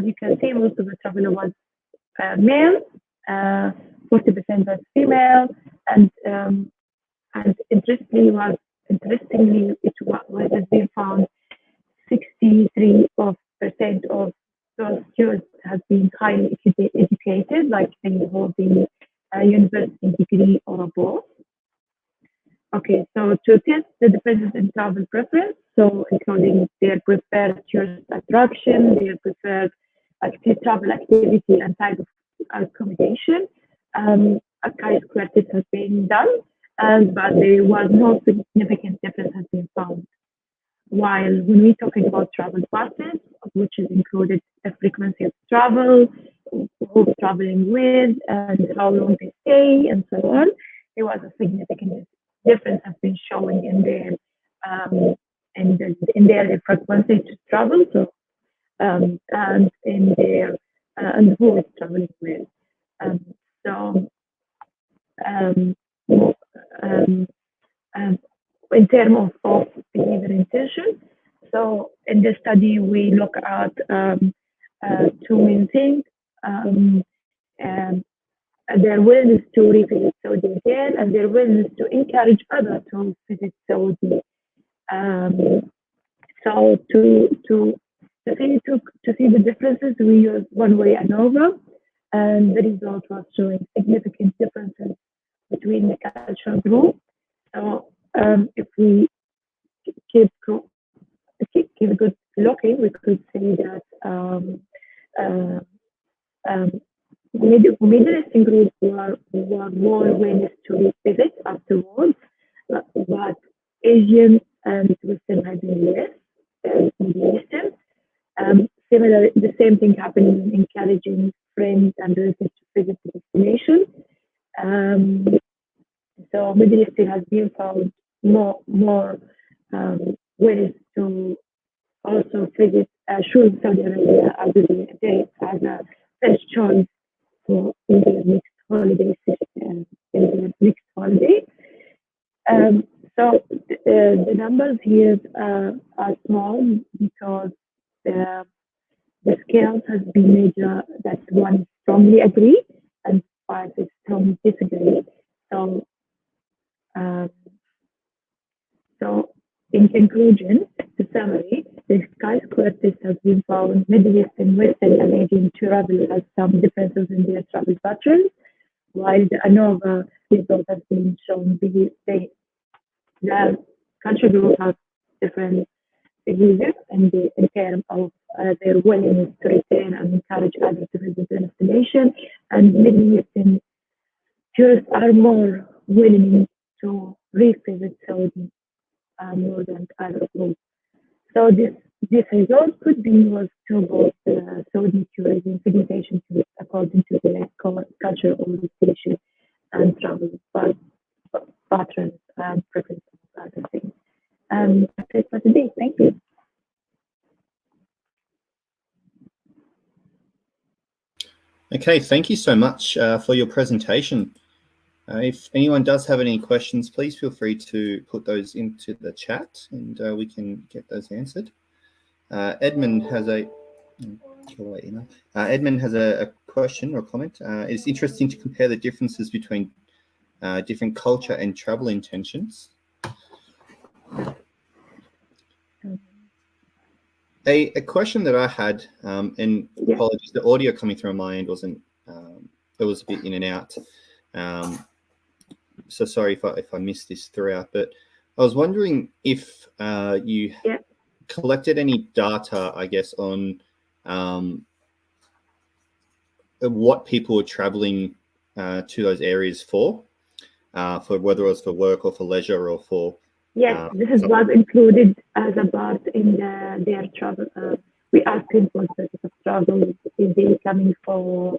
you can see, most of the traveler was male, 40% was female, and interestingly, it has been found 63% of those students have been highly educated, like they hold the a university degree or above. Okay, so to test the differences in travel preference, so including their preferred tourist attraction, their preferred travel activity and type of accommodation, a chi-square test has been done, but there was no significant difference has been found. While when we're talking about travel patterns, which is included the frequency of travel, who's traveling with, and how long they stay, and so on, there was a significant difference has been showing in their in their frequency to travel, so and in their and who is traveling with. So in terms of behavior intention, so in this study we look at two main things. Their willingness to revisit Saudi again, and their willingness to encourage others to visit Saudi. So to see the differences, we use one-way ANOVA, and the result was showing significant differences between the cultural groups. So if we keep good looking, we could say that Middle Eastern groups were more willing to revisit afterwards, but Asian and Western had been less than Middle Eastern. Similar, the same thing happening in encouraging friends and relatives to visit the destination. So Middle Eastern has been found more willing to also visit, choose Saudi Arabia as a first choice for in their next holiday season, in their next holiday. So the numbers here are small because the scales has been measured that one strongly agree and 5 is strongly disagree. So so in conclusion, the summary, the chi-square test has been found Middle Eastern, Western, and Asian travel has some differences in their travel patterns, while the ANOVA result has been shown the country group have different behaviors in terms of their willingness to return and encourage others to visit the destination, and Middle Eastern tourists are more willing to revisit Saudi more than other groups. So this result could be used to both Saudi tourism segmentation according to their culture orientation and travel patterns and preferences and other things. That's it for today. Thank you.
Okay, thank you so much for your presentation. If anyone does have any questions, please feel free to put those into the chat and we can get those answered. Edmund has a question or comment. It's interesting to compare the differences between different culture and travel intentions. A question that I had, and apologies, the audio coming through on my end wasn't, it was a bit in and out. So sorry if I missed this throughout, but I was wondering if you collected any data, I guess, on what people were traveling to those areas for whether it was for work or for leisure or for...
Yes, this was included as a part in their travel. We asked them for the purpose of travel. Is they coming for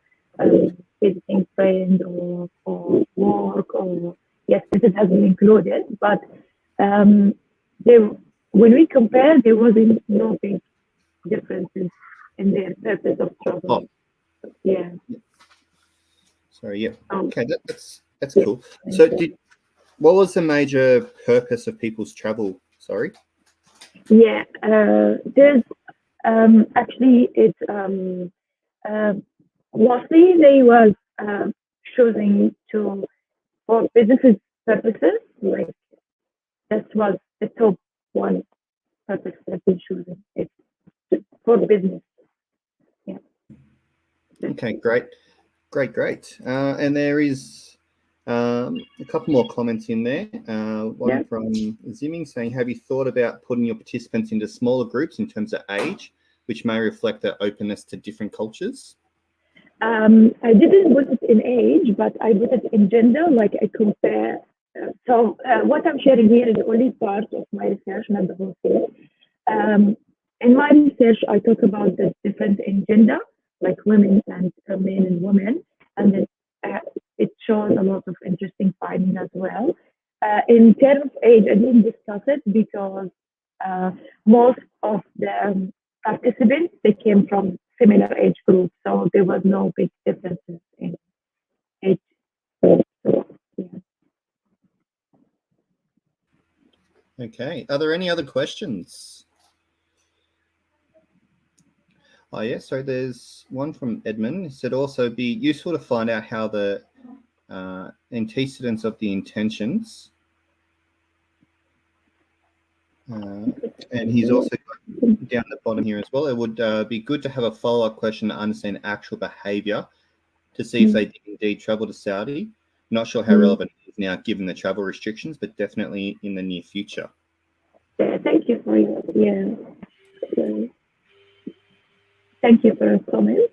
visiting friends or for work? Or yes, this has been included. But when we compared, there wasn't no big differences in their purpose of travel.
Oh.
Yeah.
Sorry. Yeah. Okay, that's cool. So what was the major purpose of people's travel? Sorry.
Yeah, there's actually it's mostly they was choosing for business purposes. Like that was the top one purpose that they choosing. It's for business. Yeah.
Okay, great. Great. And there is a couple more comments in there. One from Zimming saying, have you thought about putting your participants into smaller groups in terms of age, which may reflect their openness to different cultures?
I didn't put it in age, but I put it in gender, like I compare. So what I'm sharing here is only part of my research, not the whole thing. In my research, I talk about the difference in gender, like women and men and women, and it shows a lot of interesting findings as well. In terms of age, I didn't discuss it because most of the participants, they came from similar age groups, so there was no big differences in age. So, yeah.
Okay. Are there any other questions? Oh, yeah. So there's one from Edmund. It said also be useful to find out how the antecedents of the intentions. And he's also got down the bottom here as well. It would be good to have a follow-up question to understand actual behaviour to see if they did indeed travel to Saudi. Not sure how relevant it is now given the travel restrictions, but definitely in the near future.
Thank you for your thank you for your comment.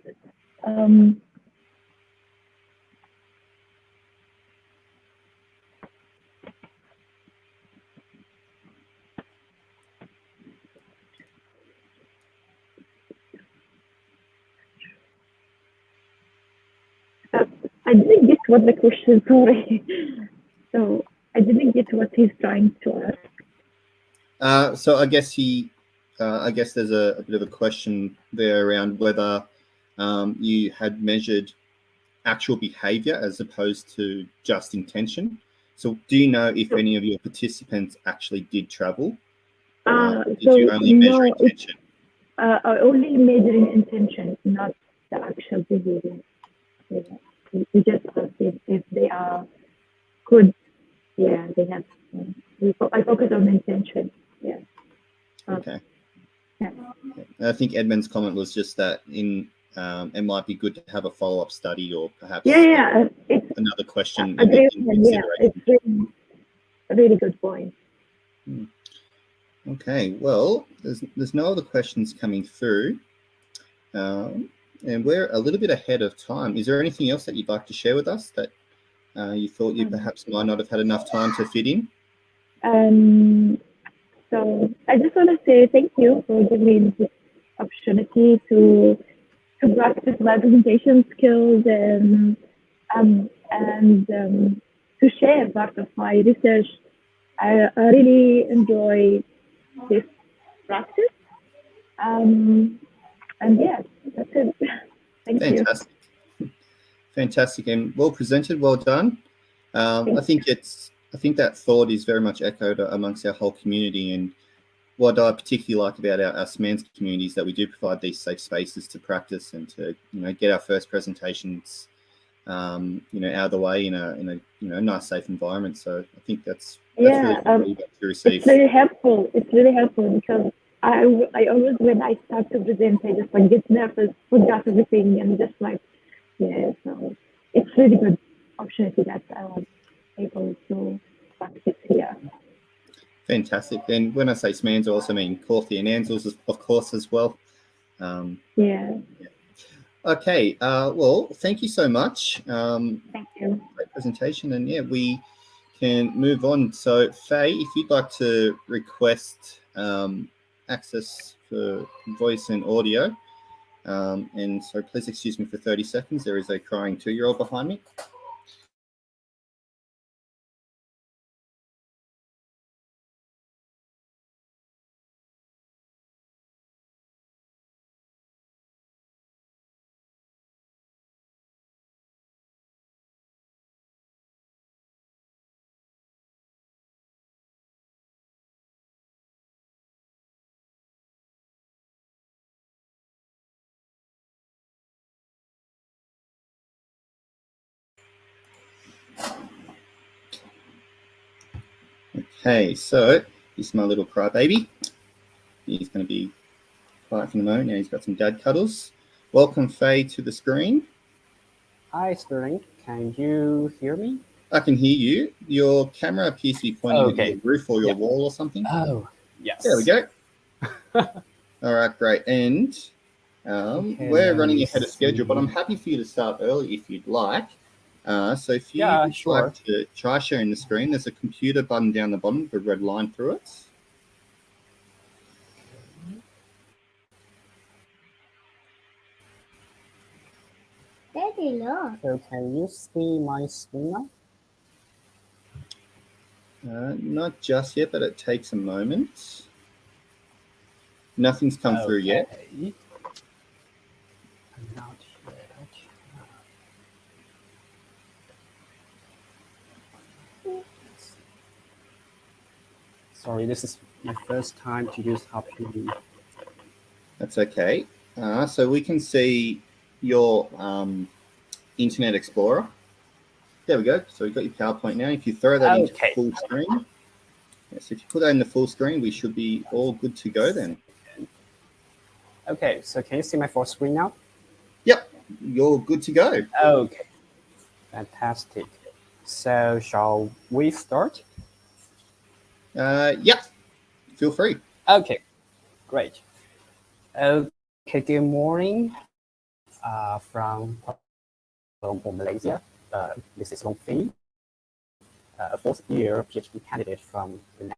I didn't get what the question, sorry. So I didn't get what he's trying to ask.
So I guess I guess there's a bit of a question there around whether you had measured actual behaviour as opposed to just intention. So do you know if any of your participants actually did travel? Did you only measure intention?
I only measuring intention, not the actual behavior. Yeah. We just ask if they are good. Yeah, they have. I focus on intention. Yeah.
Okay.
Yeah.
I think Edmund's comment was just that it might be good to have a follow-up study or perhaps another question.
It's a really good point.
Okay, well, there's no other questions coming through, and we're a little bit ahead of time. Is there anything else that you'd like to share with us that you thought you perhaps might not have had enough time to fit in?
So I just want to say thank you for giving me this opportunity to practice my presentation skills and to share part of my research. I really enjoy this practice. And yeah, that's it. Thank you.
Fantastic and well presented. Well done. I think that thought is very much echoed amongst our whole community. And what I particularly like about our SMANS community is that we do provide these safe spaces to practice and to get our first presentations out of the way in a nice safe environment. So I think that's really good to receive.
It's really helpful. It's really helpful because I always, when I start to present, I just get nervous, forgot everything, and just so it's really good opportunity that I was able to practice here.
Fantastic. And when I say SMANS, I also mean Corthi and ANZLs, of course, as well. Okay. Well, thank you so much.
Thank you.
Great presentation. And we can move on. So, Faye, if you'd like to request access for voice and audio, and so please excuse me for 30 seconds. There is a crying 2-year-old behind me. Okay, so this is my little crybaby. He's going to be quiet for the moment. Now he's got some dad cuddles. Welcome, Faye, to the screen.
Hi, Sterling. Can you hear me?
I can hear you. Your camera appears to be pointing at your roof or your wall or something.
Oh, yes.
There we go. All right, great. And we're running ahead of schedule, but I'm happy for you to start early if you'd like. So if you would like to try sharing the screen, there's a computer button down the bottom with a red line through it.
Daddy, look. So can you see my screen now?
Not just yet, but it takes a moment. Nothing's come through yet.
Not yet. Sorry, this is my first time to use Hopkins.
That's okay. So we can see your Internet Explorer. There we go. So we've got your PowerPoint now. If you throw that into full screen, yes, if you put that in the full screen, we should be all good to go then.
Okay, so can you see my full screen now?
Yep, you're good to go.
Okay, fantastic. So shall we start?
Yep, feel free.
Okay, great. Okay, good morning from Malaysia. This is Long Fei, a fourth-year PhD candidate from the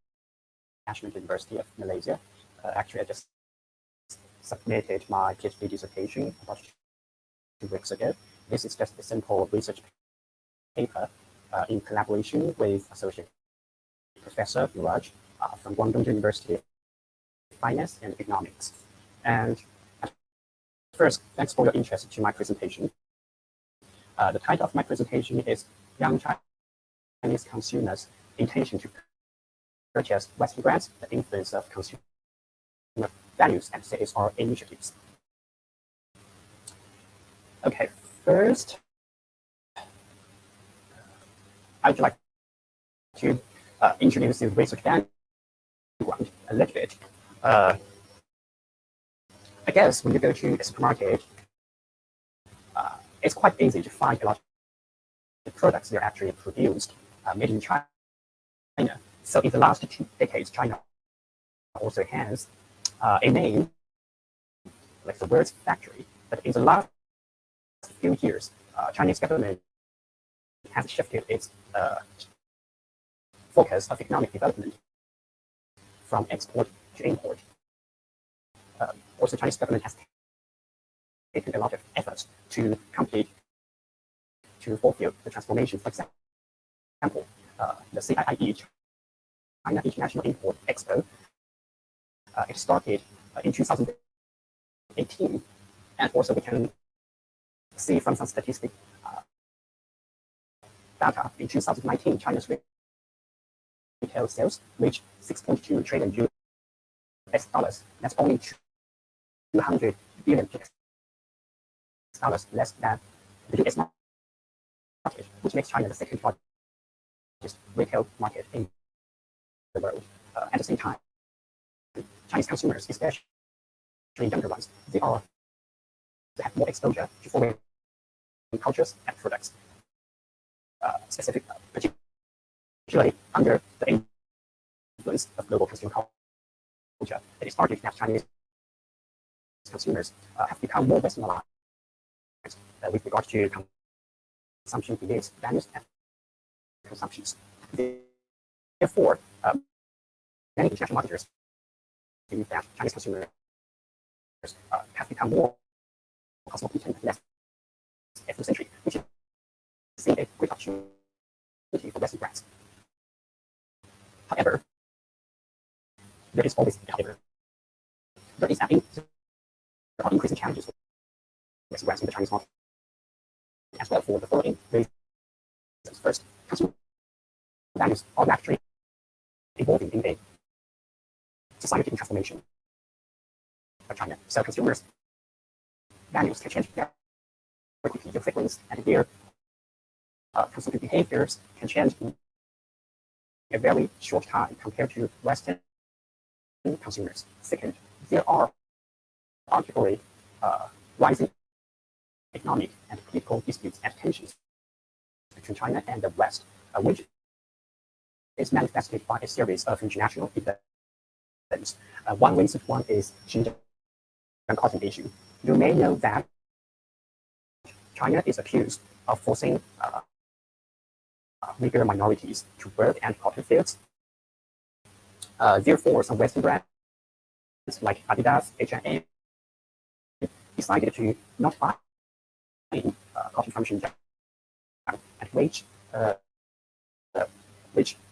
National University of Malaysia. Actually, I just submitted my PhD dissertation about 2 weeks ago. This is just a simple research paper in collaboration with Associate Professor Niraj from Guangdong University of Finance and Economics. And first, thanks for your interest in my presentation. The title of my presentation is Young Chinese Consumers' Intention to Purchase Western Brands, the Influence of Consumer Values and CSR Initiatives. Okay, first, I would like to introduce the research background a little bit. I guess when you go to a supermarket, it's quite easy to find a lot of products that are actually produced made in China. So in the last 2 decades, China also has a name like the word factory. But in the last few years, Chinese government has shifted its focus of economic development from export to import. Also, Chinese government has taken a lot of efforts to fulfill the transformation. For example, the CIIE, China International Import Expo, it started in 2018, and also we can see from some statistic data in 2019, China's retail sales reached 6.2 trillion US dollars. That's only 200 billion dollars less than the US market, which makes China the second largest retail market in the world. At the same time, Chinese consumers, especially younger ones, they have more exposure to foreign cultures and products, particularly under the influence of global consumer culture. It is started that Chinese consumers have become more westernized with regard to consumption beliefs, values, and consumptions. Therefore, many international marketers believe that Chinese consumers have become more cosmopolitan, less ethnocentric, which is a great opportunity for Western brands. However, there is always a however. There are increasing challenges for Western brands in the Chinese market as well for the following reasons. First, consumer values are rapidly evolving in a society in transformation of China. So consumers' values can change very quickly. Your frequency and their consumption behaviors can change in a very short time compared to Western consumers. Second, there are arguably rising economic and political disputes and tensions between China and the West, which is manifested by a series of international events. One recent one is Xinjiang cotton issue. You may know that China is accused of forcing Uyghur minorities to work and cotton fields. Therefore, some Western brands like Adidas, H&M decided to not buy cotton from Xinjiang, and which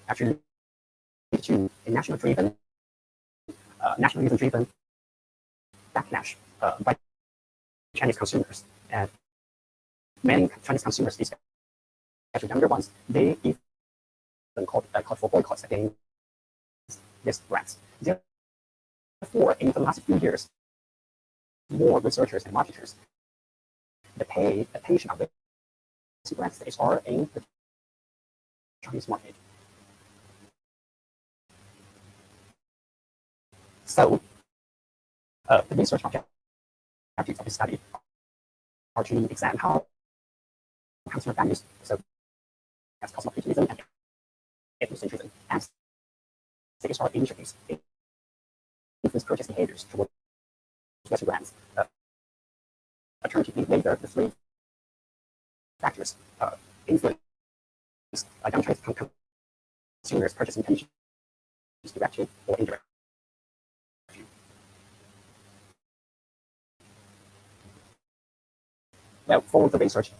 actually led to a nationalism-driven backlash by Chinese consumers. And many Chinese consumers, especially younger ones, they even called for boycotts against these brands. Therefore, in the last few years, more researchers and marketers pay attention on these brands that are in the Chinese market. So, the research objectives of this study are to examine how consumer values, so as cosmopolitanism and ethnocentrism, and CSR initiatives influence purchase behaviors towards Western brands. Alternatively, later, the three factors influence young Chinese consumers' purchasing intentions directly or indirectly. Well, for the research,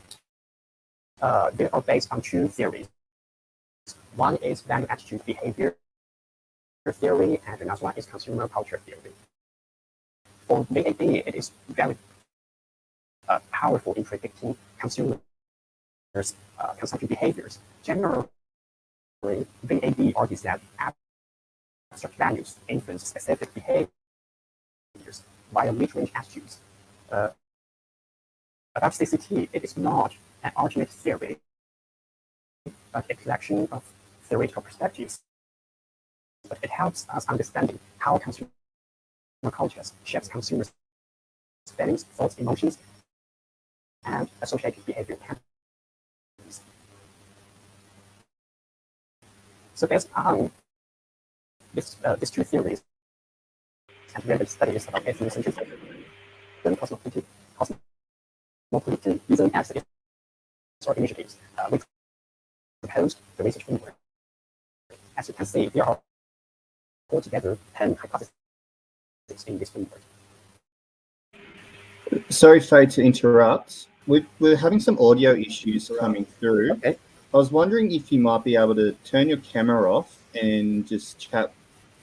they are based on two theories. One is value attitude behavior theory, and another one is consumer culture theory. For VAD, it is very powerful in predicting consumers' consumption behaviors. Generally, VAD argues that abstract values influence specific behaviors via mid-range attitudes. About CCT, it is not an ultimate theory, but a collection of theoretical perspectives. But it helps us understanding how consumer cultures shapes consumers' feelings, thoughts, emotions, and associated behavior patterns. So based on these two theories and relevant studies about ethnocentrism, cosmopolitanism, and CSR initiatives, we proposed the research framework. As you can see, there are altogether 10 hypotheses in this framework.
Sorry, Faye, to interrupt. We're having some audio issues coming through.
Okay.
I was wondering if you might be able to turn your camera off and just chat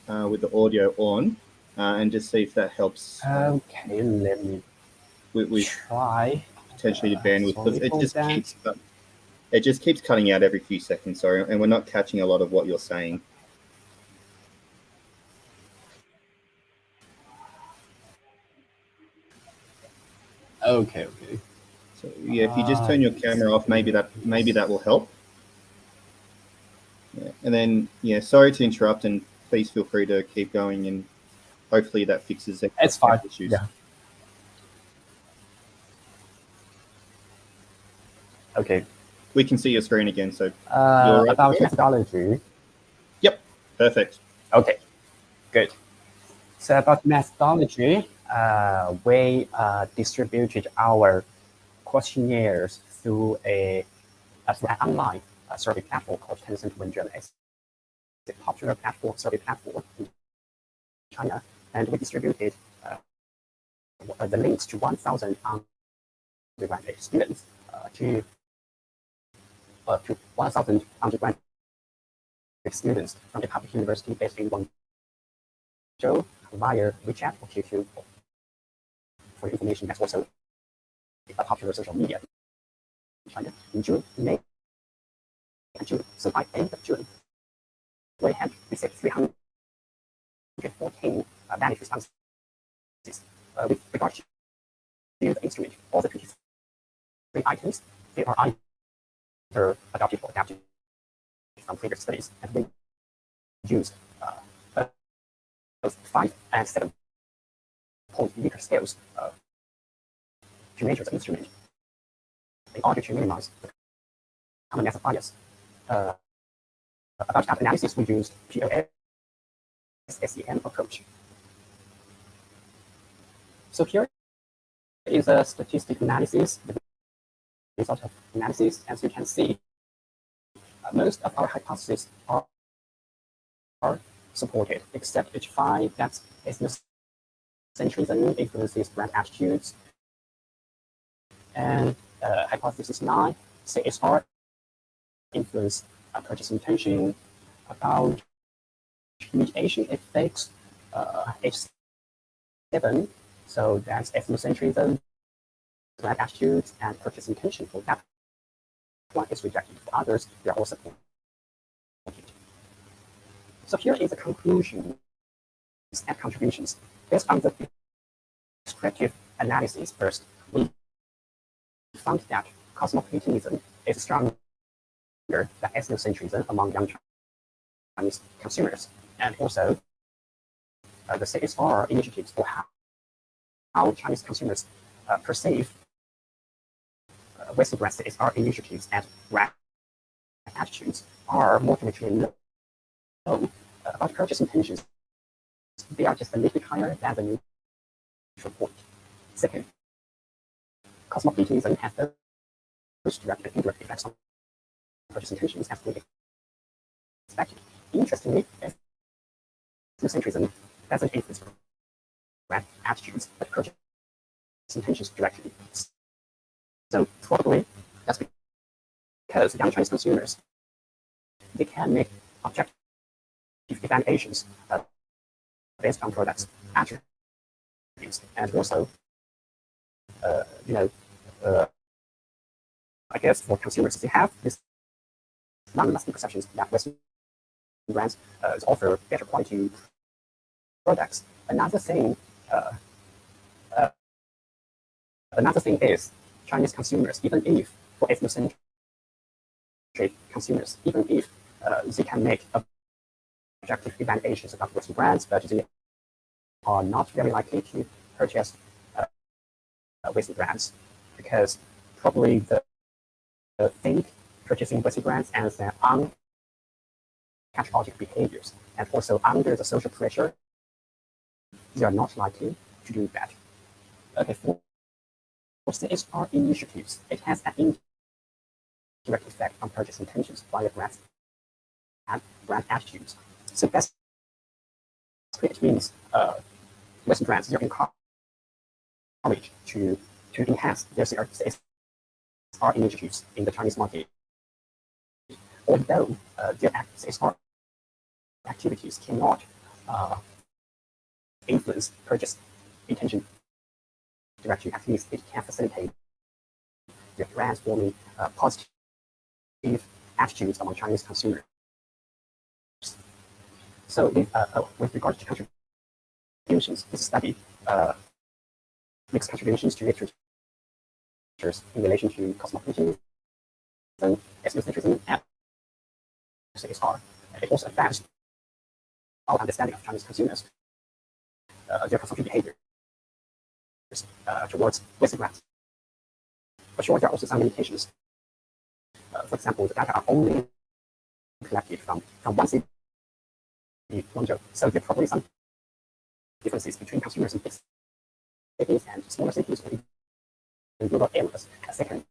with the audio on and just see if that helps.
Okay, let me try.
Potentially the bandwidth, because
that.
it just keeps cutting out every few seconds, sorry, and we're not catching a lot of what you're saying.
Okay.
So yeah, if you just turn your camera off, maybe that will help. Yeah. And then sorry to interrupt, and please feel free to keep going, and hopefully that fixes the
it's fine.
Issues.
Yeah. Okay.
We can see your screen again, so
you're right about methodology.
Yep, perfect.
Okay, good. So about methodology, we distributed our questionnaires through an online survey platform called Tencent Window. It's a popular survey platform in China, and we distributed the links to 1,000 undergraduate students to 1,000 undergraduate students from a public university based in Guangzhou via WeChat or QQ. For information, that's also a popular social media in China. In June, May, and June. So by end of June, we had received 314 valid responses with regard to the instrument. All the 23 items, they are either adopted or adapted from previous studies, and we used both 5 and 7 point Likert scales to measure the instrument. in order to minimize the common method bias. About that analysis, we used POS-SEM approach. So here is a statistical analysis, the result of analysis. As you can see, most of our hypotheses are supported, except H5, that's ethnocentrism influences brand attitudes, and hypothesis 9, CSR influence purchase intention, about mediation effects, H7, so that's ethnocentrism, brand attitudes, and purchase intention. For that one is rejected. For others, they are all supported. So here is the conclusion and contributions. Based on the descriptive analysis first, we found that cosmopolitanism is stronger than ethnocentrism among young Chinese consumers, and also the CSR initiatives for how Chinese consumers perceive Western brand CSR initiatives and brand attitudes are moderately low. About purchase intentions, they are just a little bit higher than the neutral point. Second, cosmopolitanism has those direct and indirect effects on purchase intentions as we expected. Interestingly, ethnocentrism doesn't influence brand attitudes, but purchase intentions directly. So probably that's because young Chinese consumers, they can make objective evaluations based on products attributes, and also, I guess for consumers, they have this long-lasting perceptions that Western brands offer better quality products. Another thing is Chinese consumers, even if for ethnocentric consumers, even if they can make objective evaluations about Western brands, but they are not very likely to purchase Western brands, because probably the think purchasing Western brands as their own patriotic behaviors, and also under the social pressure, they are not likely to do that. Okay, for CSR initiatives, it has an indirect effect on purchase intentions via brands and brand attitudes. So that's it means Western brands, they're encouraged to enhance their CSR initiatives in the Chinese market, although their CSR activities cannot influence purchase intention directly. At least it can facilitate their brands forming positive attitudes among Chinese consumers. So with regard to contributions, this study makes contributions to literature in relation to cosmopolitanism, ethnocentrism, and CSR. It also advanced our understanding of Chinese consumers, their consumption behavior towards Western brands. For sure, there are also some limitations. For example, the data are only collected from one city, Guangzhou. So there are probably some differences between consumers in big cities and smaller cities or in rural areas. Second,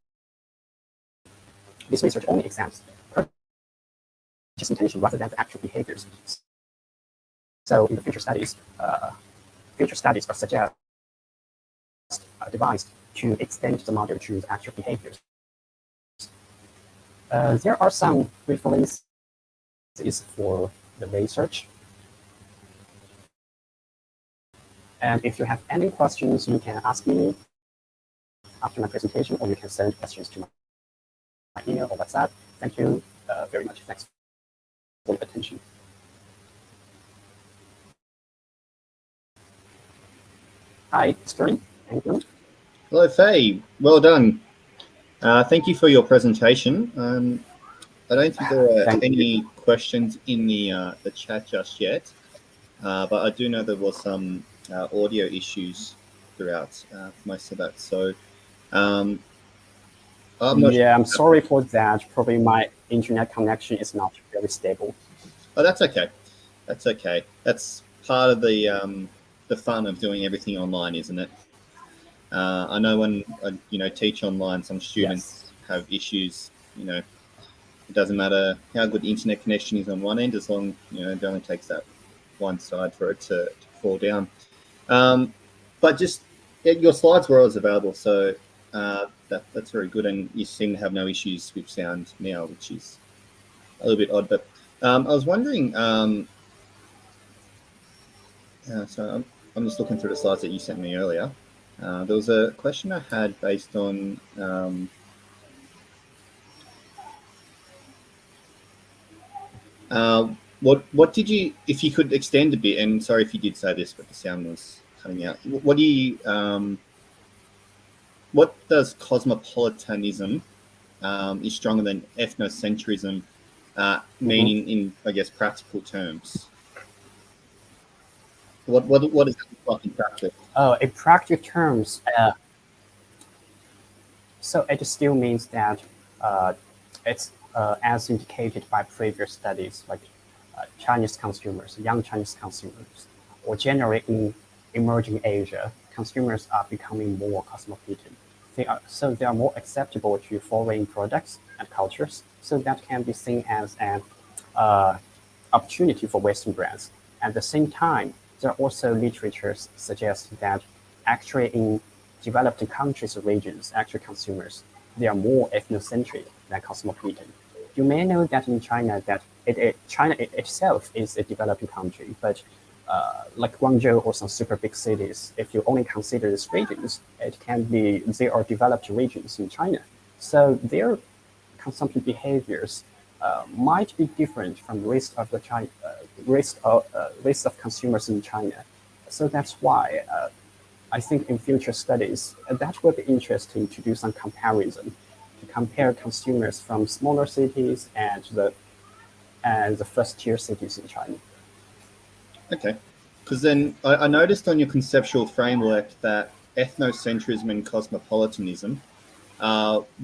this research only examines purchase intention rather than the actual behaviors. So in the future studies are suggest a device to extend the model to the actual behaviors. There are some references for the research. And if you have any questions, you can ask me after my presentation, or you can send questions to my email or WhatsApp. Thank you very much. Thanks for your attention. Hi, Sterling. Thank you.
Hello, Faye. Well done. Thank you for your presentation. I don't think there are any questions in the chat just yet, but I do know there was some audio issues throughout most of that. So I'm not
Yeah,
sure.
I'm sorry for that. Probably my internet connection is not very stable.
Oh, that's okay. That's okay. That's part of the fun of doing everything online, isn't it? I know when I teach online, some students
Yes.
have issues. It doesn't matter how good the internet connection is on one end, as long it only takes that one side for it to fall down. But just your slides were always available, so that's very good, and you seem to have no issues with sound now, which is a little bit odd. But I was wondering. So I'm just looking through the slides that you sent me earlier. There was a question I had based on what did you, if you could extend a bit, and sorry if you did say this, but the sound was cutting out. What does cosmopolitanism is stronger than ethnocentrism mean in I guess practical terms? What does that look like in practice?
In practical terms, so it still means that it's as indicated by previous studies, like Chinese consumers, young Chinese consumers, or generally in emerging Asia, consumers are becoming more cosmopolitan. They are more acceptable to foreign products and cultures, so that can be seen as an opportunity for Western brands. At the same time, there are also literatures suggest that actually in developed countries or regions, actual consumers, they are more ethnocentric than cosmopolitan. You may know that in China, that China itself is a developing country, but like Guangzhou or some super big cities, if you only consider these regions, they are developed regions in China. So their consumption behaviors might be different from the rest of consumers in China. So that's why I think in future studies, that will be interesting to do some comparison, to compare consumers from smaller cities and the first tier cities in China.
Okay, because then I noticed on your conceptual framework that ethnocentrism and cosmopolitanism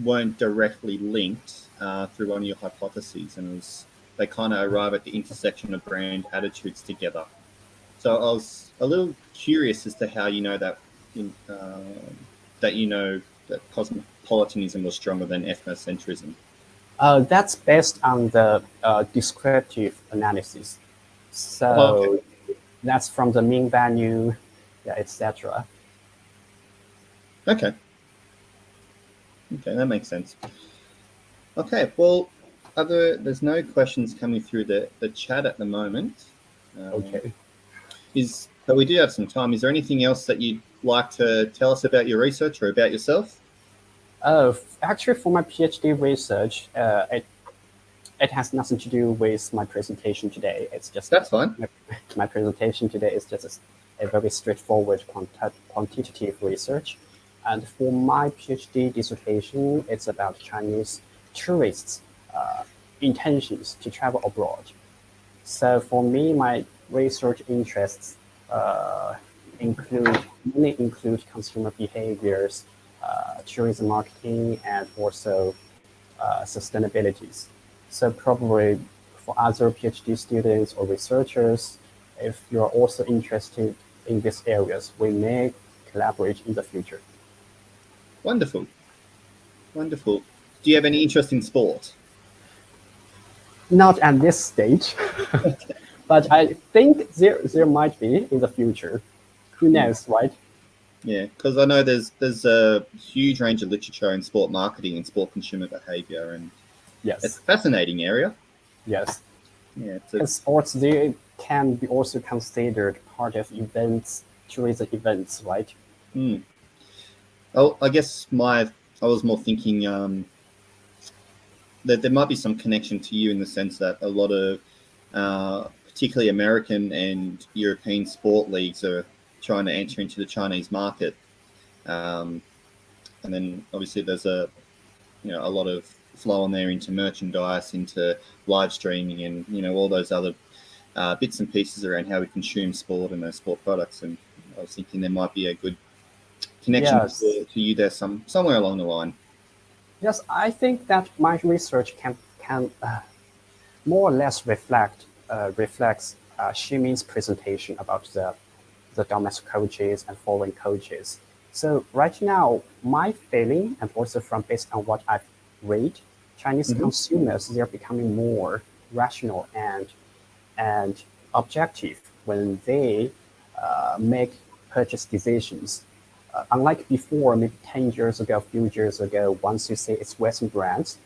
weren't directly linked through one of your hypotheses, and they kind of arrive at the intersection of brand attitudes together. So I was a little curious as to how you know that that cosmopolitanism was stronger than ethnocentrism.
That's based on the descriptive analysis. So
Okay.
that's from the mean value, yeah, etc.
Okay, that makes sense. Okay, well, there's no questions coming through the chat at the moment.
Okay.
But we do have some time. Is there anything else that you'd like to tell us about your research or about yourself?
Actually, for my PhD research, it has nothing to do with my presentation today. It's just
That's fine.
My presentation today is just a very straightforward quantitative research. And for my PhD dissertation, it's about Chinese tourists' intentions to travel abroad. So for me, my research interests mainly include consumer behaviors, tourism marketing, and also sustainabilities. So probably for other PhD students or researchers, if you're also interested in these areas, we may collaborate in the future.
Wonderful. Do you have any interest in sport?
Not at this stage, but I think there might be in the future. Who knows, right?
Yeah, because I know there's a huge range of literature in sport marketing and sport consumer behavior, and it's
Yes.
a fascinating area.
Yes.
Yeah,
And sports, they can be also considered part of events, tourism events, right?
Oh, I guess I was more thinking that there might be some connection to you in the sense that a lot of particularly American and European sport leagues are trying to enter into the Chinese market, and then obviously there's a lot of flow on there into merchandise, into live streaming, and all those other bits and pieces around how we consume sport and those sport products. And I was thinking there might be a good connection
Yes.
to you there somewhere along the line.
Yes, I think that my research can more or less reflects Ximin's presentation about the domestic coaches and foreign coaches. So right now, my feeling, and also from based on what I've read, Chinese consumers, they're becoming more rational and objective when they make purchase decisions. Unlike before, maybe 10 years ago, a few years ago, once you say it's Western brands,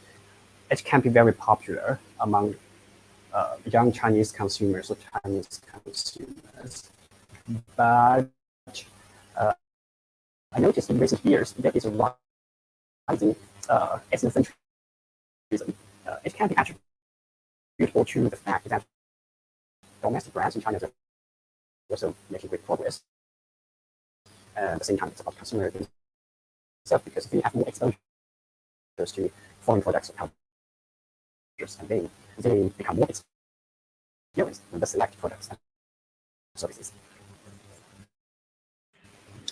it can be very popular among young Chinese consumers or Chinese consumers. But uh, I noticed in recent years there is a rising ethnocentrism. It can be attributable to the fact that domestic brands in China are also making great progress. At the same time, it's about consumer themselves because they have more exposure to foreign products and cultures, and they become more experienced with the select products and services.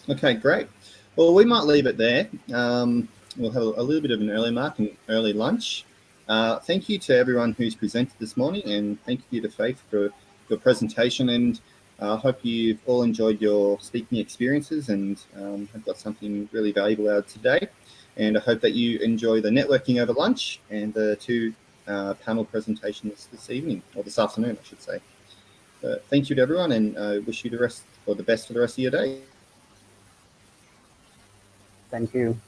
Okay, great. Well, we might leave it there. We'll have a little bit of an early mark and early lunch. Thank you to everyone who's presented this morning, and thank you to Faith for your presentation. And I hope you've all enjoyed your speaking experiences and have got something really valuable out of today. And I hope that you enjoy the networking over lunch and the two panel presentations this evening, or this afternoon, I should say. Thank you to everyone, and I wish you the best for the rest of your day.
Thank you.